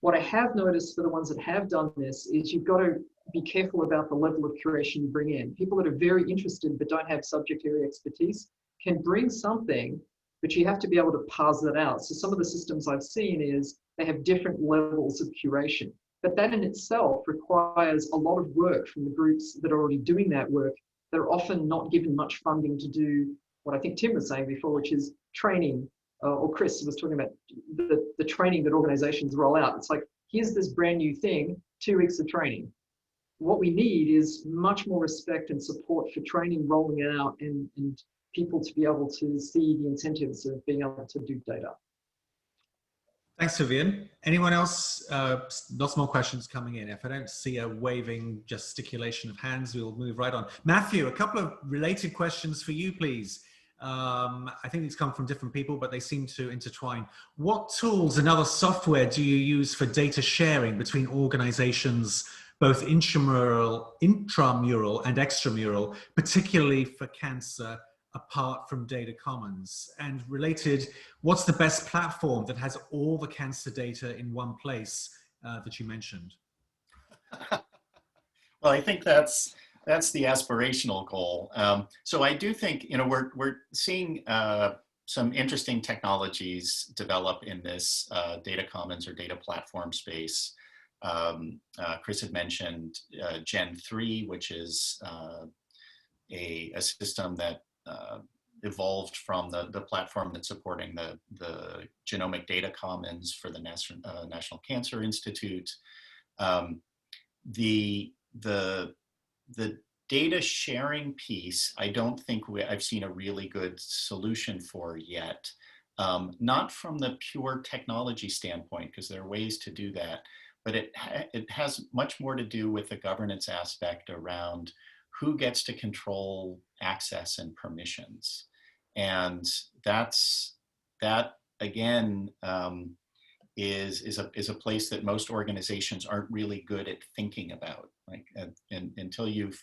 What I have noticed for the ones that have done this is you've got to be careful about the level of curation you bring in. People that are very interested but don't have subject area expertise can bring something, but you have to be able to parse that out. So some of the systems I've seen is they have different levels of curation, but that in itself requires a lot of work from the groups that are already doing that work. They're often not given much funding to do what I think Tim was saying before, which is training, or Chris was talking about the training that organizations roll out. It's like, here's this brand new thing, 2 weeks of training. What we need is much more respect and support for training, rolling it out, and people to be able to see the incentives of being able to do data. Thanks, Vivian. Anyone else? Lots more questions coming in. If I don't see a waving gesticulation of hands, we'll move right on. Matthew, a couple of related questions for you, please. I think these come from different people, but they seem to intertwine. What tools and other software do you use for data sharing between organizations, both intramural and extramural, particularly for cancer, apart from data commons? And related, what's the best platform that has all the cancer data in one place that you mentioned? Well, I think that's the aspirational goal. So I do think, we're seeing some interesting technologies develop in this data commons or data platform space. Chris had mentioned Gen 3, which is a system that evolved from the platform that's supporting the genomic data commons for the National Cancer Institute. The data sharing piece, I don't think I've seen a really good solution for yet. Not from the pure technology standpoint, because there are ways to do that, but it has much more to do with the governance aspect around who gets to control access and permissions. And that again, is a place that most organizations aren't really good at thinking about. Like, until you've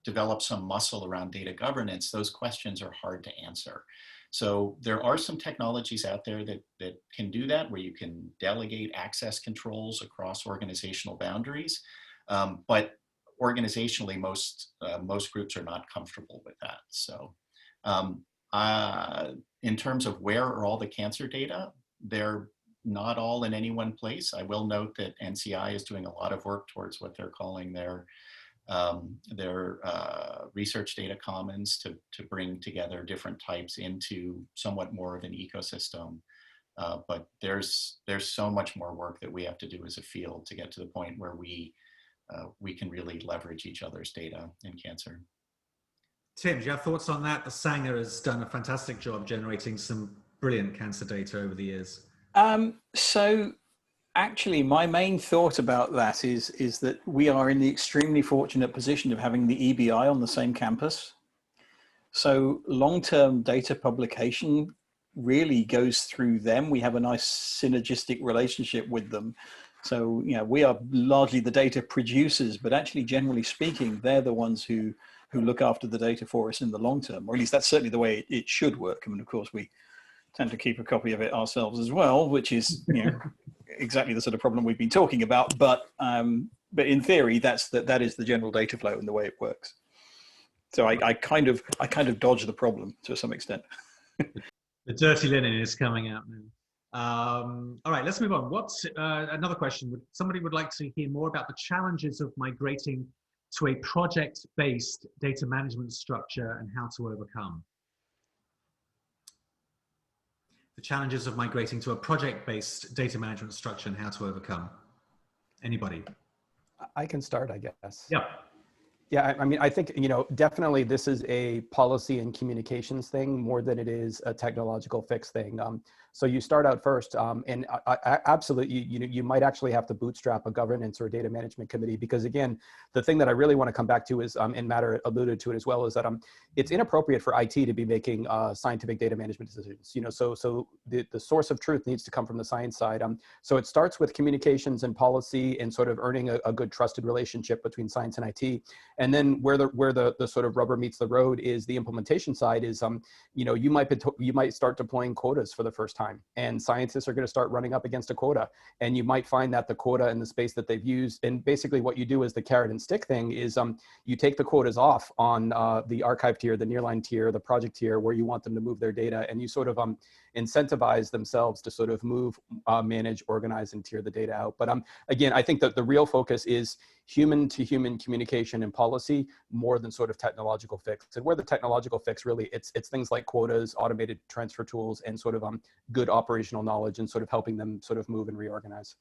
developed some muscle around data governance, those questions are hard to answer. So there are some technologies out there that can do that, where you can delegate access controls across organizational boundaries. But organizationally, most groups are not comfortable with that. So in terms of where are all the cancer data, they're not all in any one place. I will note that NCI is doing a lot of work towards what they're calling their research data commons to bring together different types into somewhat more of an ecosystem. But there's so much more work that we have to do as a field to get to the point where we can really leverage each other's data in cancer. Tim, do you have thoughts on that? The Sanger has done a fantastic job generating some brilliant cancer data over the years. So actually, my main thought about that is that we are in the extremely fortunate position of having the EBI on the same campus. So long-term data publication really goes through them. We have a nice synergistic relationship with them. So, you know, we are largely the data producers, but actually, generally speaking, they're the ones who look after the data for us in the long term, or at least that's certainly the way it should work. I mean, of course, we tend to keep a copy of it ourselves as well, which is, you know, exactly the sort of problem we've been talking about. But in theory, that is the general data flow and the way it works. So I kind of dodge the problem to some extent. The dirty linen is coming out now. All right, let's move on. What's another question? Somebody would like to hear more about the challenges of migrating to a project-based data management structure and how to overcome. The challenges of migrating to a project-based data management structure and how to overcome. Anybody? I can start, I guess. Yeah. Yeah, I mean, I think, you know, definitely this is a policy and communications thing more than it is a technological fix thing. So you start out first, and I absolutely, you might actually have to bootstrap a governance or a data management committee, because again, the thing that I really want to come back to is, and Matt alluded to it as well, is that it's inappropriate for IT to be making scientific data management decisions. You know, so the source of truth needs to come from the science side. So it starts with communications and policy and sort of earning a good trusted relationship between science and IT. And then where the sort of rubber meets the road is the implementation side is, you know, you might start deploying quotas for the first time, and scientists are going to start running up against a quota. And you might find that the quota and the space that they've used, and basically what you do is the carrot and stick thing is, you take the quotas off on the archive tier, the nearline tier, the project tier, where you want them to move their data, and you sort of incentivize themselves to sort of move, manage, organize, and tier the data out. But again, I think that the real focus is human to human communication and policy more than sort of technological fix. And where the technological fix really, it's things like quotas, automated transfer tools, and sort of good operational knowledge, and sort of helping them sort of move and reorganize.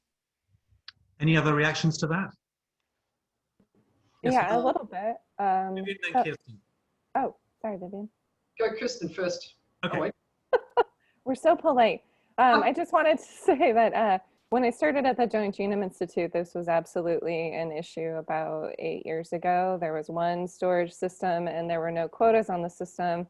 Any other reactions to that? Yeah, a little bit. Vivian, then Kirsten. Oh, sorry, Vivian. Go Kristen first. Okay. Oh, wait. We're so polite. I just wanted to say that when I started at the Joint Genome Institute, this was absolutely an issue about 8 years ago. There was one storage system and there were no quotas on the system.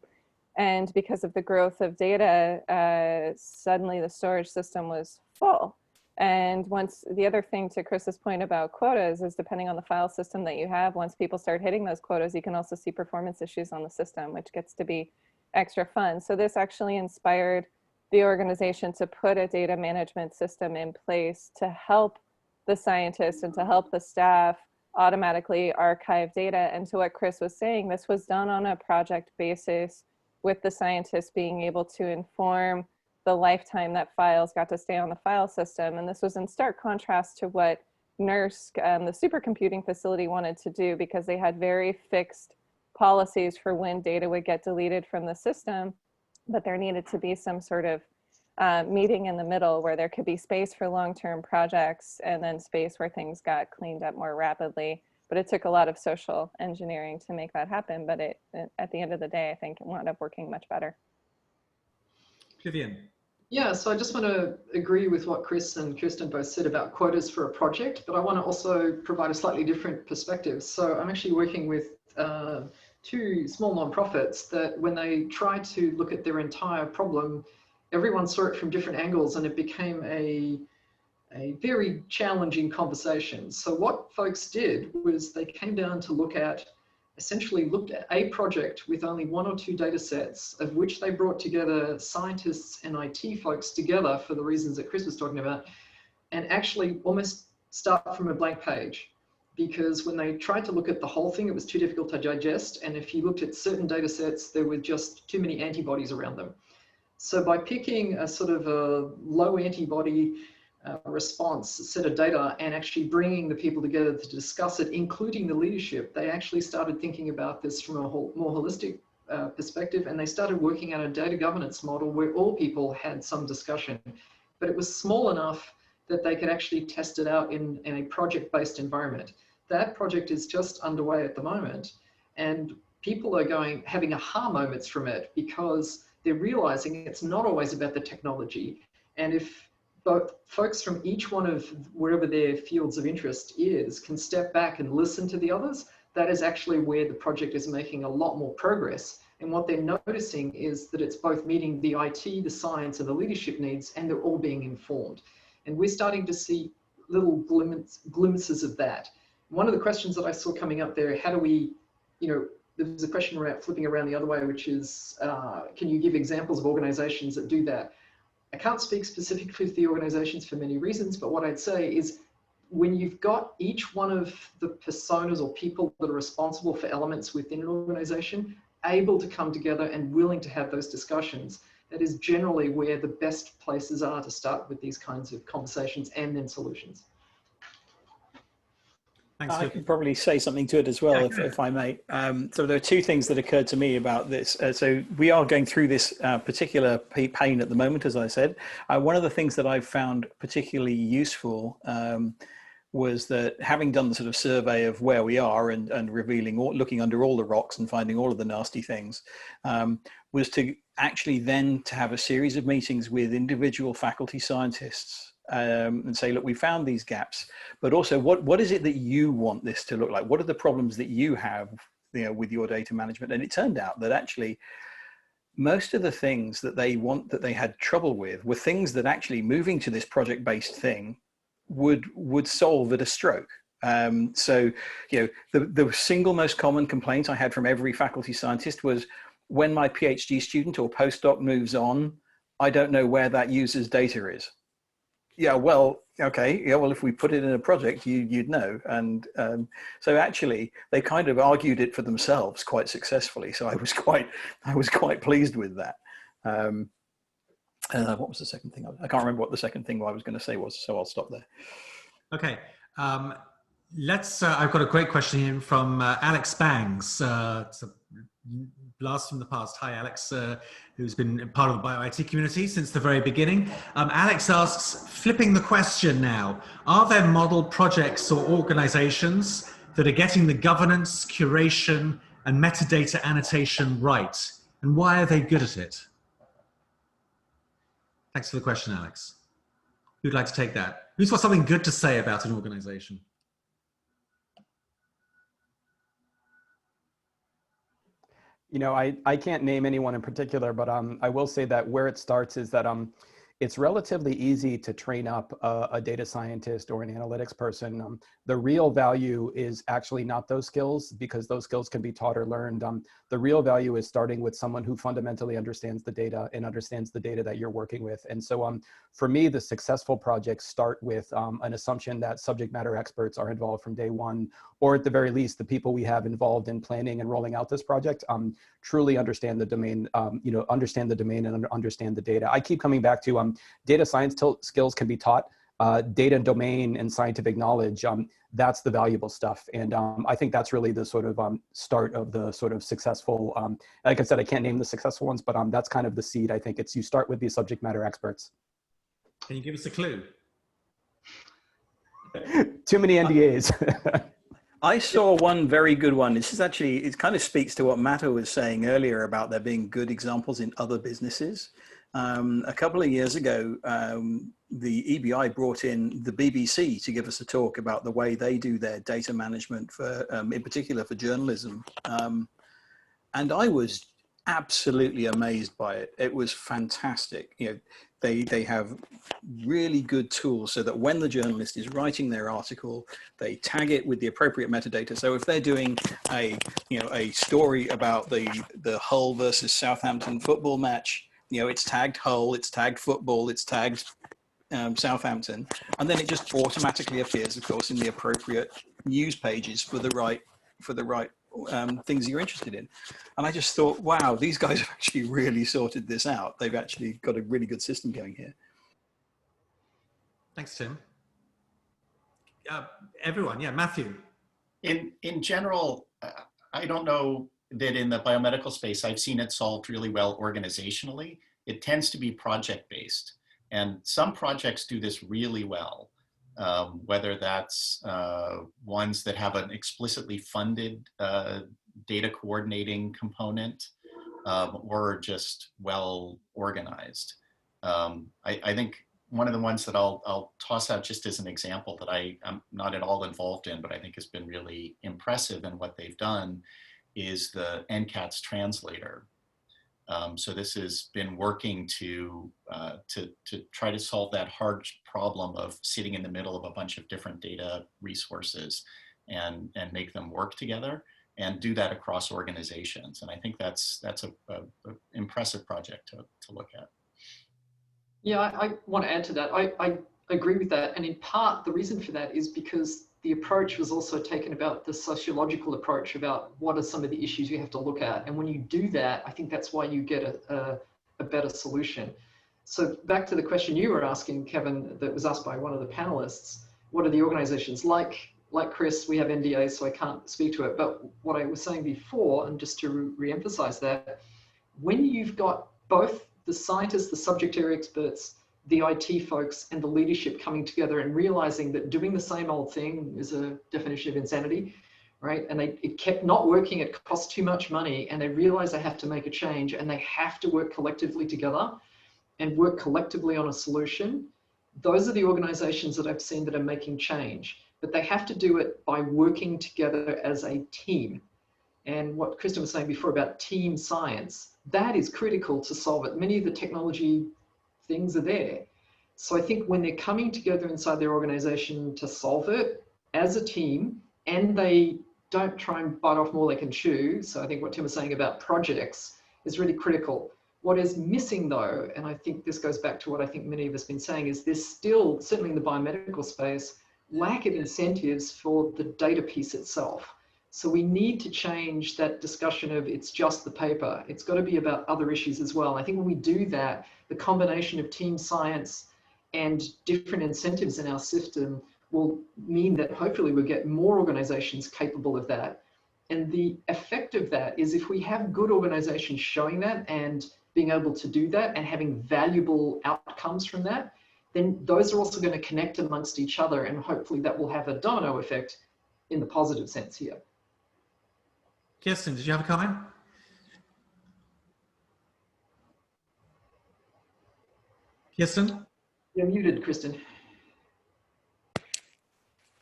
And because of the growth of data, suddenly the storage system was full. And once, the other thing to Chris's point about quotas is, depending on the file system that you have, once people start hitting those quotas, you can also see performance issues on the system, which gets to be extra fun. So this actually inspired the organization to put a data management system in place to help the scientists and to help the staff automatically archive data. And to what Chris was saying, this was done on a project basis, with the scientists being able to inform the lifetime that files got to stay on the file system. And this was in stark contrast to what NERSC, the supercomputing facility, wanted to do, because they had very fixed policies for when data would get deleted from the system. But there needed to be some sort of meeting in the middle where there could be space for long-term projects and then space where things got cleaned up more rapidly. But it took a lot of social engineering to make that happen. But at the end of the day, I think it wound up working much better. Vivian. Yeah, so I just want to agree with what Chris and Kirsten both said about quotas for a project, but I want to also provide a slightly different perspective. So I'm actually working with two small nonprofits that, when they tried to look at their entire problem, everyone saw it from different angles, and it became a very challenging conversation. So what folks did was they came down to essentially looked at a project with only 1 or 2 data sets, of which they brought together scientists and IT folks together for the reasons that Chris was talking about, and actually almost start from a blank page. because when they tried to look at the whole thing, it was too difficult to digest. And if you looked at certain data sets, there were just too many antibodies around them. So by picking a sort of a low antibody response set of data and actually bringing the people together to discuss it, including the leadership, they actually started thinking about this from a more holistic perspective, and they started working out a data governance model where all people had some discussion, but it was small enough that they could actually test it out in a project-based environment. That project is just underway at the moment, and people are having aha moments from it because they're realizing it's not always about the technology. And if both folks from each one of wherever their fields of interest is can step back and listen to the others, that is actually where the project is making a lot more progress. And what they're noticing is that it's both meeting the IT, the science, and the leadership needs, and they're all being informed. And we're starting to see little glimpses of that. One of the questions that I saw coming up there, how do we, there was a question around flipping around the other way, which is, can you give examples of organizations that do that? I can't speak specifically to the organizations for many reasons, but what I'd say is when you've got each one of the personas or people that are responsible for elements within an organization able to come together and willing to have those discussions, that is generally where the best places are to start with these kinds of conversations and then solutions. Thanks. I could probably say something to it as well, if I may. So there are two things that occurred to me about this. So we are going through this particular pain at the moment, as I said. One of the things that I've found particularly useful was that having done the sort of survey of where we are and revealing, looking under all the rocks and finding all of the nasty things, was to actually then to have a series of meetings with individual faculty scientists and say, look, we found these gaps, but also what is it that you want this to look like? What are the problems that you have, with your data management? And it turned out that actually most of the things that they had trouble with were things that actually moving to this project-based thing would solve at a stroke. So, the single most common complaint I had from every faculty scientist was, when my PhD student or postdoc moves on, I don't know where that user's data is. Yeah, well, okay. Yeah, well, if we put it in a project, you'd know. And so actually, they kind of argued it for themselves quite successfully. So I was quite pleased with that. What was the second thing? I can't remember what the second thing I was going to say was. So I'll stop there. Okay. I've got a great question here from Alex Bangs. It's a blast from the past. Hi, Alex, who's been part of the BioIT community since the very beginning. Alex asks, flipping the question now, are there model projects or organizations that are getting the governance, curation, and metadata annotation right? And why are they good at it? Thanks for the question, Alex. Who'd like to take that? Who's got something good to say about an organization? I can't name anyone in particular, but I will say that where it starts is that it's relatively easy to train up a data scientist or an analytics person. The real value is actually not those skills, because those skills can be taught or learned. The real value is starting with someone who fundamentally understands the data and understands the data that you're working with. And so for me, the successful projects start with an assumption that subject matter experts are involved from day one, or at the very least, the people we have involved in planning and rolling out this project truly understand the domain, understand the domain and understand the data. I keep coming back to data science skills can be taught. Data domain and scientific knowledge, that's the valuable stuff. And I think that's really the sort of start of the sort of successful, like I said, I can't name the successful ones, but that's kind of the seed. I think it's, you start with the subject matter experts. Can you give us a clue? Too many NDAs. I saw one very good one. This is actually, it kind of speaks to what Matto was saying earlier about there being good examples in other businesses. A couple of years ago, the EBI brought in the BBC to give us a talk about the way they do their data management for, in particular for journalism. And I was absolutely amazed by it. It was fantastic. They have really good tools so that when the journalist is writing their article, they tag it with the appropriate metadata. So if they're doing a story about the Hull versus Southampton football match, it's tagged Hull, it's tagged football, it's tagged Southampton, and then it just automatically appears, of course, in the appropriate news pages for the right things you're interested in. And I just thought, wow, these guys have actually really sorted this out. They've actually got a really good system going here. Thanks, Tim. Everyone, yeah, Matthew. In general, I don't know that in the biomedical space, I've seen it solved really well organizationally. It tends to be project-based. And some projects do this really well, whether that's ones that have an explicitly funded data coordinating component or just well organized. I think one of the ones that I'll toss out just as an example that I'm not at all involved in, but I think has been really impressive in what they've done is the NCATS translator. So this has been working to try to solve that hard problem of sitting in the middle of a bunch of different data resources and make them work together and do that across organizations. And I think that's a impressive project to look at. Yeah, I want to add to that. I agree with that. And in part, the reason for that is because the approach was also taken about the sociological approach about what are some of the issues you have to look at. And when you do that, I think that's why you get a better solution. So back to the question you were asking, Kevin, that was asked by one of the panelists, what are the organizations like Chris? We have NDAs, so I can't speak to it. But what I was saying before, and just to re-emphasize that, when you've got both the scientists, the subject area experts, the IT folks, and the leadership coming together and realizing that doing the same old thing is a definition of insanity, right? And it kept not working, it cost too much money, and they realize they have to make a change and they have to work collectively together and work collectively on a solution. Those are the organizations that I've seen that are making change, but they have to do it by working together as a team. And what Kristen was saying before about team science, that is critical to solve it. Many of the technology things are there. So I think when they're coming together inside their organization to solve it as a team, and they don't try and bite off more they can chew. So I think what Tim was saying about projects is really critical. What is missing though, and I think this goes back to what I think many of us have been saying, is there's still, certainly in the biomedical space, lack of incentives for the data piece itself. So we need to change that discussion of it's just the paper. It's got to be about other issues as well. I think when we do that, the combination of team science and different incentives in our system will mean that hopefully we'll get more organizations capable of that. And the effect of that is if we have good organizations showing that and being able to do that and having valuable outcomes from that, then those are also going to connect amongst each other, and hopefully that will have a domino effect in the positive sense here. Kirsten, did you have a comment? Kirsten? You're muted, Kristen.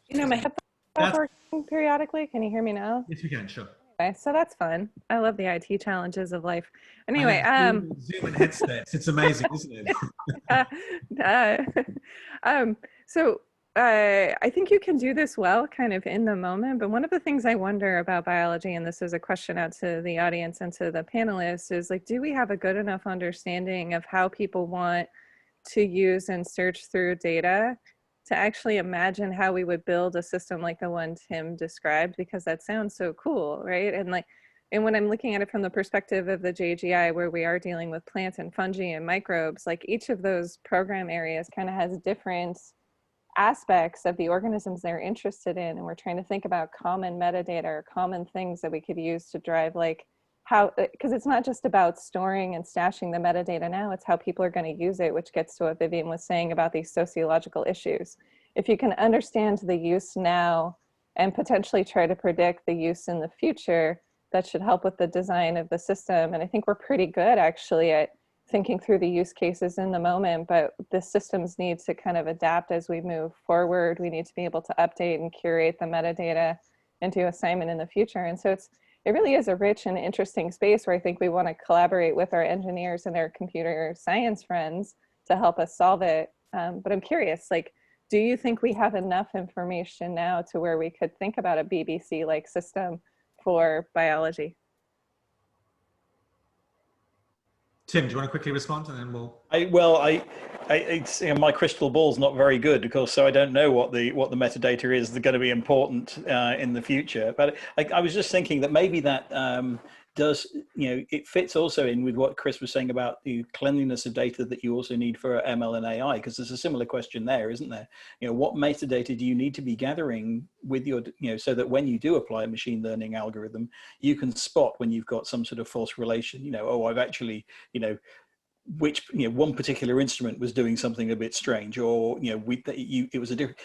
You know, my headphones stop working periodically. Can you hear me now? Yes, we can, sure. Okay, so that's fun. I love the IT challenges of life. Anyway, Zoom and headsets. It's amazing, isn't it? So I think you can do this well kind of in the moment, but one of the things I wonder about biology, and this is a question out to the audience and to the panelists, is like, do we have a good enough understanding of how people want to use and search through data to actually imagine how we would build a system like the one Tim described? Because that sounds so cool, right? And when I'm looking at it from the perspective of the JGI, where we are dealing with plants and fungi and microbes, like each of those program areas kind of has different aspects of the organisms they're interested in, and we're trying to think about common metadata or common things that we could use to drive like how, because it's not just about storing and stashing the metadata now, it's how people are going to use it, which gets to what Vivian was saying about these sociological issues. If you can understand the use now and potentially try to predict the use in the future, that should help with the design of the system. And I think we're pretty good actually at thinking through the use cases in the moment, but the systems need to kind of adapt as we move forward. We need to be able to update and curate the metadata and do assignment in the future. And so it really is a rich and interesting space where I think we want to collaborate with our engineers and their computer science friends to help us solve it. But I'm curious, like, do you think we have enough information now to where we could think about a BBC-like system for biology? Tim, do you want to quickly respond, and then we'll? It's, my crystal ball's not very good, because so I don't know what the metadata is going to be important in the future. But I was just thinking that maybe that does, it fits also in with what Chris was saying about the cleanliness of data that you also need for ML and AI, because there's a similar question there, isn't there? What metadata do you need to be gathering with your, so that when you do apply a machine learning algorithm, you can spot when you've got some sort of false relation. Oh, I've actually, which one particular instrument was doing something a bit strange, or it was a different.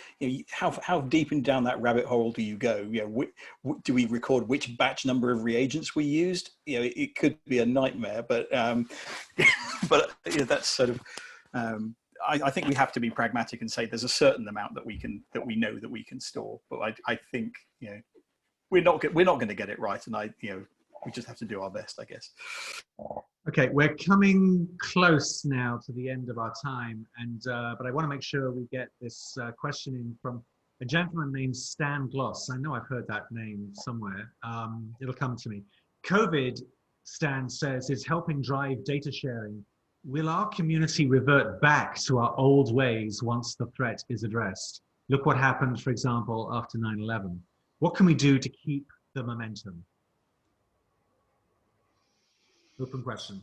How deep down that rabbit hole do you go? Do we record which batch number of reagents we used? It could be a nightmare, but but that's sort of. I think we have to be pragmatic and say there's a certain amount that we know that we can store, but I think we're not going to get it right, and we just have to do our best, I guess. Okay, we're coming close now to the end of our time, and but I want to make sure we get this question in from a gentleman named Stan Gloss. I know I've heard that name somewhere. It'll come to me. COVID, Stan says, is helping drive data sharing. Will our community revert back to our old ways once the threat is addressed? Look what happened, for example, after 9/11. What can we do to keep the momentum? Open question.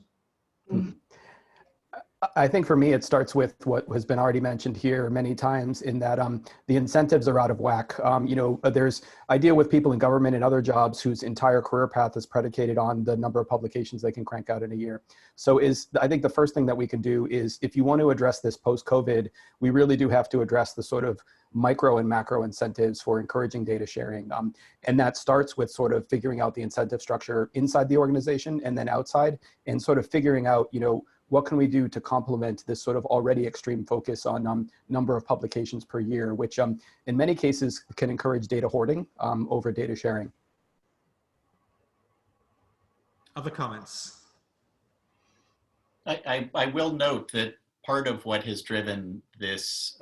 I think for me, it starts with what has been already mentioned here many times, in that the incentives are out of whack. I deal with people in government and other jobs whose entire career path is predicated on the number of publications they can crank out in a year. So I think the first thing that we can do is, if you want to address this post-COVID, we really do have to address the sort of micro and macro incentives for encouraging data sharing. And that starts with sort of figuring out the incentive structure inside the organization and then outside, and sort of figuring out, what can we do to complement this sort of already extreme focus on number of publications per year, which in many cases can encourage data hoarding over data sharing. Other comments? I will note that part of what has driven this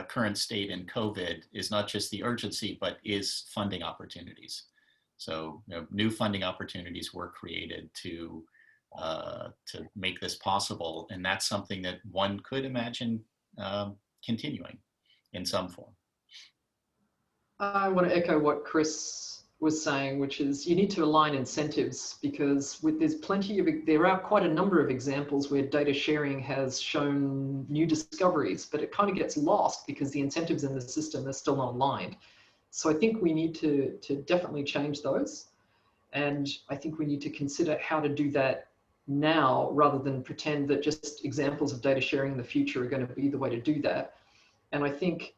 current state in COVID is not just the urgency, but is funding opportunities. So new funding opportunities were created to make this possible, and that's something that one could imagine continuing in some form. I want to echo what Chris was saying, which is you need to align incentives, because there are quite a number of examples where data sharing has shown new discoveries, but it kind of gets lost because the incentives in the system are still not aligned. So I think we need to definitely change those, and I think we need to consider how to do that now, rather than pretend that just examples of data sharing in the future are going to be the way to do that. And I think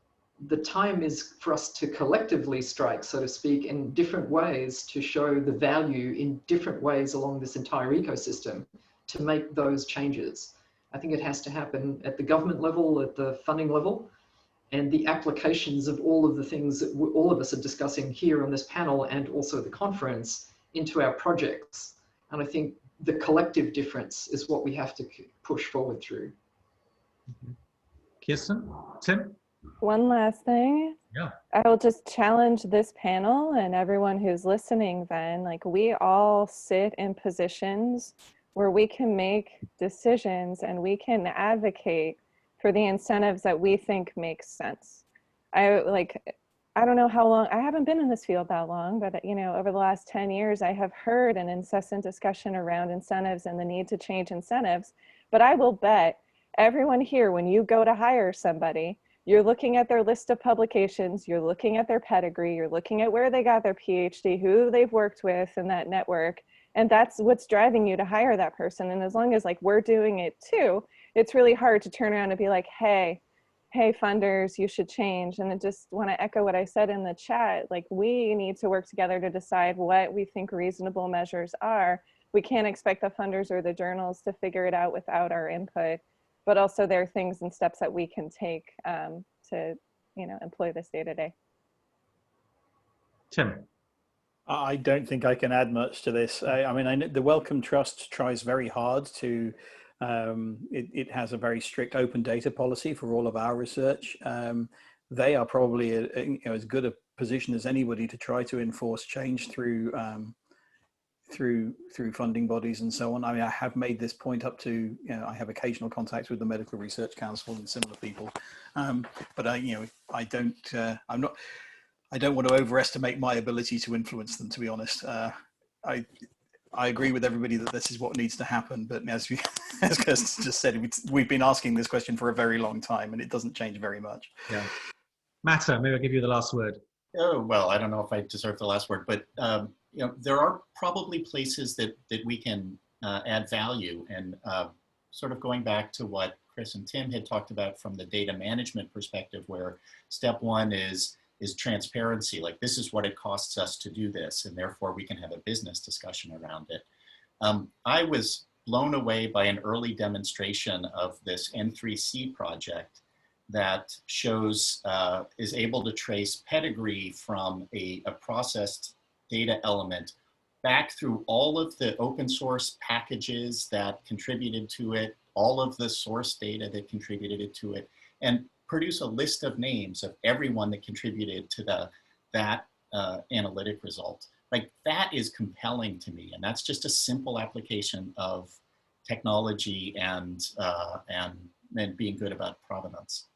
the time is for us to collectively strike, so to speak, in different ways to show the value in different ways along this entire ecosystem to make those changes. I think it has to happen at the government level, at the funding level, and the applications of all of the things that all of us are discussing here on this panel and also at the conference into our projects. And I think the collective difference is what we have to push forward through. Kirsten? Tim? One last thing. Yeah. I will just challenge this panel and everyone who's listening then, like, we all sit in positions where we can make decisions and we can advocate for the incentives that we think make sense. I don't know how long, I haven't been in this field that long, but over the last 10 years, I have heard an incessant discussion around incentives and the need to change incentives. But I will bet everyone here, when you go to hire somebody, you're looking at their list of publications, you're looking at their pedigree, you're looking at where they got their PhD, who they've worked with in that network. And that's what's driving you to hire that person. And as long as we're doing it too, it's really hard to turn around and be like, hey, funders, you should change. And I just want to echo what I said in the chat. We need to work together to decide what we think reasonable measures are. We can't expect the funders or the journals to figure it out without our input, but also there are things and steps that we can take to employ this day to day. Tim? I don't think I can add much to this. I know the Wellcome Trust tries very hard to, it has a very strict open data policy for all of our research. They are probably as good a position as anybody to try to enforce change through through funding bodies and so on. I mean, I have made this point up to, I have occasional contacts with the Medical Research Council and similar people, but I don't want to overestimate my ability to influence them, to be honest. I agree with everybody that this is what needs to happen, but as Kirsten just said, we've been asking this question for a very long time, and it doesn't change very much. Yeah. Matta, maybe I'll give you the last word. Oh, well, I don't know if I deserve the last word, but there are probably places that we can add value, and sort of going back to what Chris and Tim had talked about from the data management perspective, where step one is transparency. Like, this is what it costs us to do this, and therefore we can have a business discussion around it. I was blown away by an early demonstration of this N3C project that shows, is able to trace pedigree from a processed data element back through all of the open source packages that contributed to it, all of the source data that contributed to it, and produce a list of names of everyone that contributed to that analytic result. Like, that is compelling to me, and that's just a simple application of technology and being good about provenance.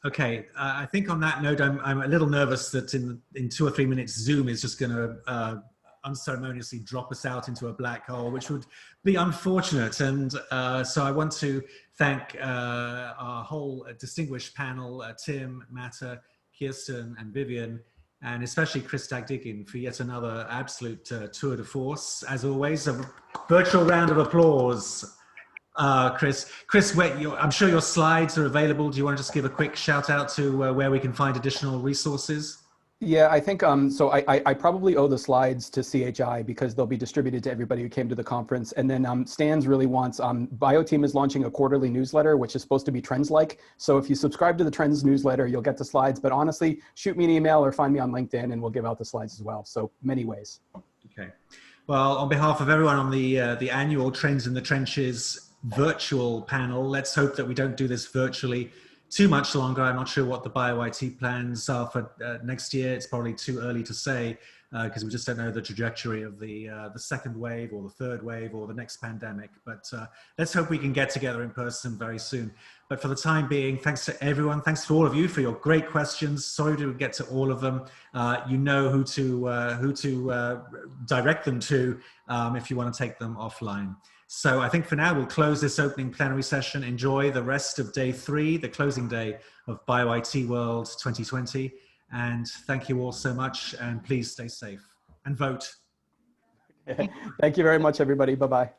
Okay, I think on that note, I'm a little nervous that in 2 or 3 minutes, Zoom is just going to unceremoniously drop us out into a black hole, which would be unfortunate. And so I want to thank our whole distinguished panel, Tim, Matta, Kirsten, and Vivian, and especially Chris Dagdigian for yet another absolute tour de force. As always, a virtual round of applause. Chris, I'm sure your slides are available. Do you want to just give a quick shout out to where we can find additional resources? Yeah, I think, so I probably owe the slides to CHI because they'll be distributed to everybody who came to the conference. And then Stans really wants, BioTeam is launching a quarterly newsletter, which is supposed to be Trends-like. So if you subscribe to the Trends newsletter, you'll get the slides. But honestly, shoot me an email or find me on LinkedIn and we'll give out the slides as well. So many ways. Okay. Well, on behalf of everyone on the annual Trends in the Trenches virtual panel, let's hope that we don't do this virtually too much longer. I'm not sure what the BioIT plans are for next year. It's probably too early to say because we just don't know the trajectory of the second wave or the third wave or the next pandemic. But let's hope we can get together in person very soon. But for the time being, thanks to everyone. Thanks to all of you for your great questions. Sorry to get to all of them. You know who to direct them to if you want to take them offline. So I think for now, we'll close this opening plenary session. Enjoy the rest of day 3, the closing day of BioIT World 2020. And thank you all so much. And please stay safe and vote. Thank you very much, everybody. Bye-bye.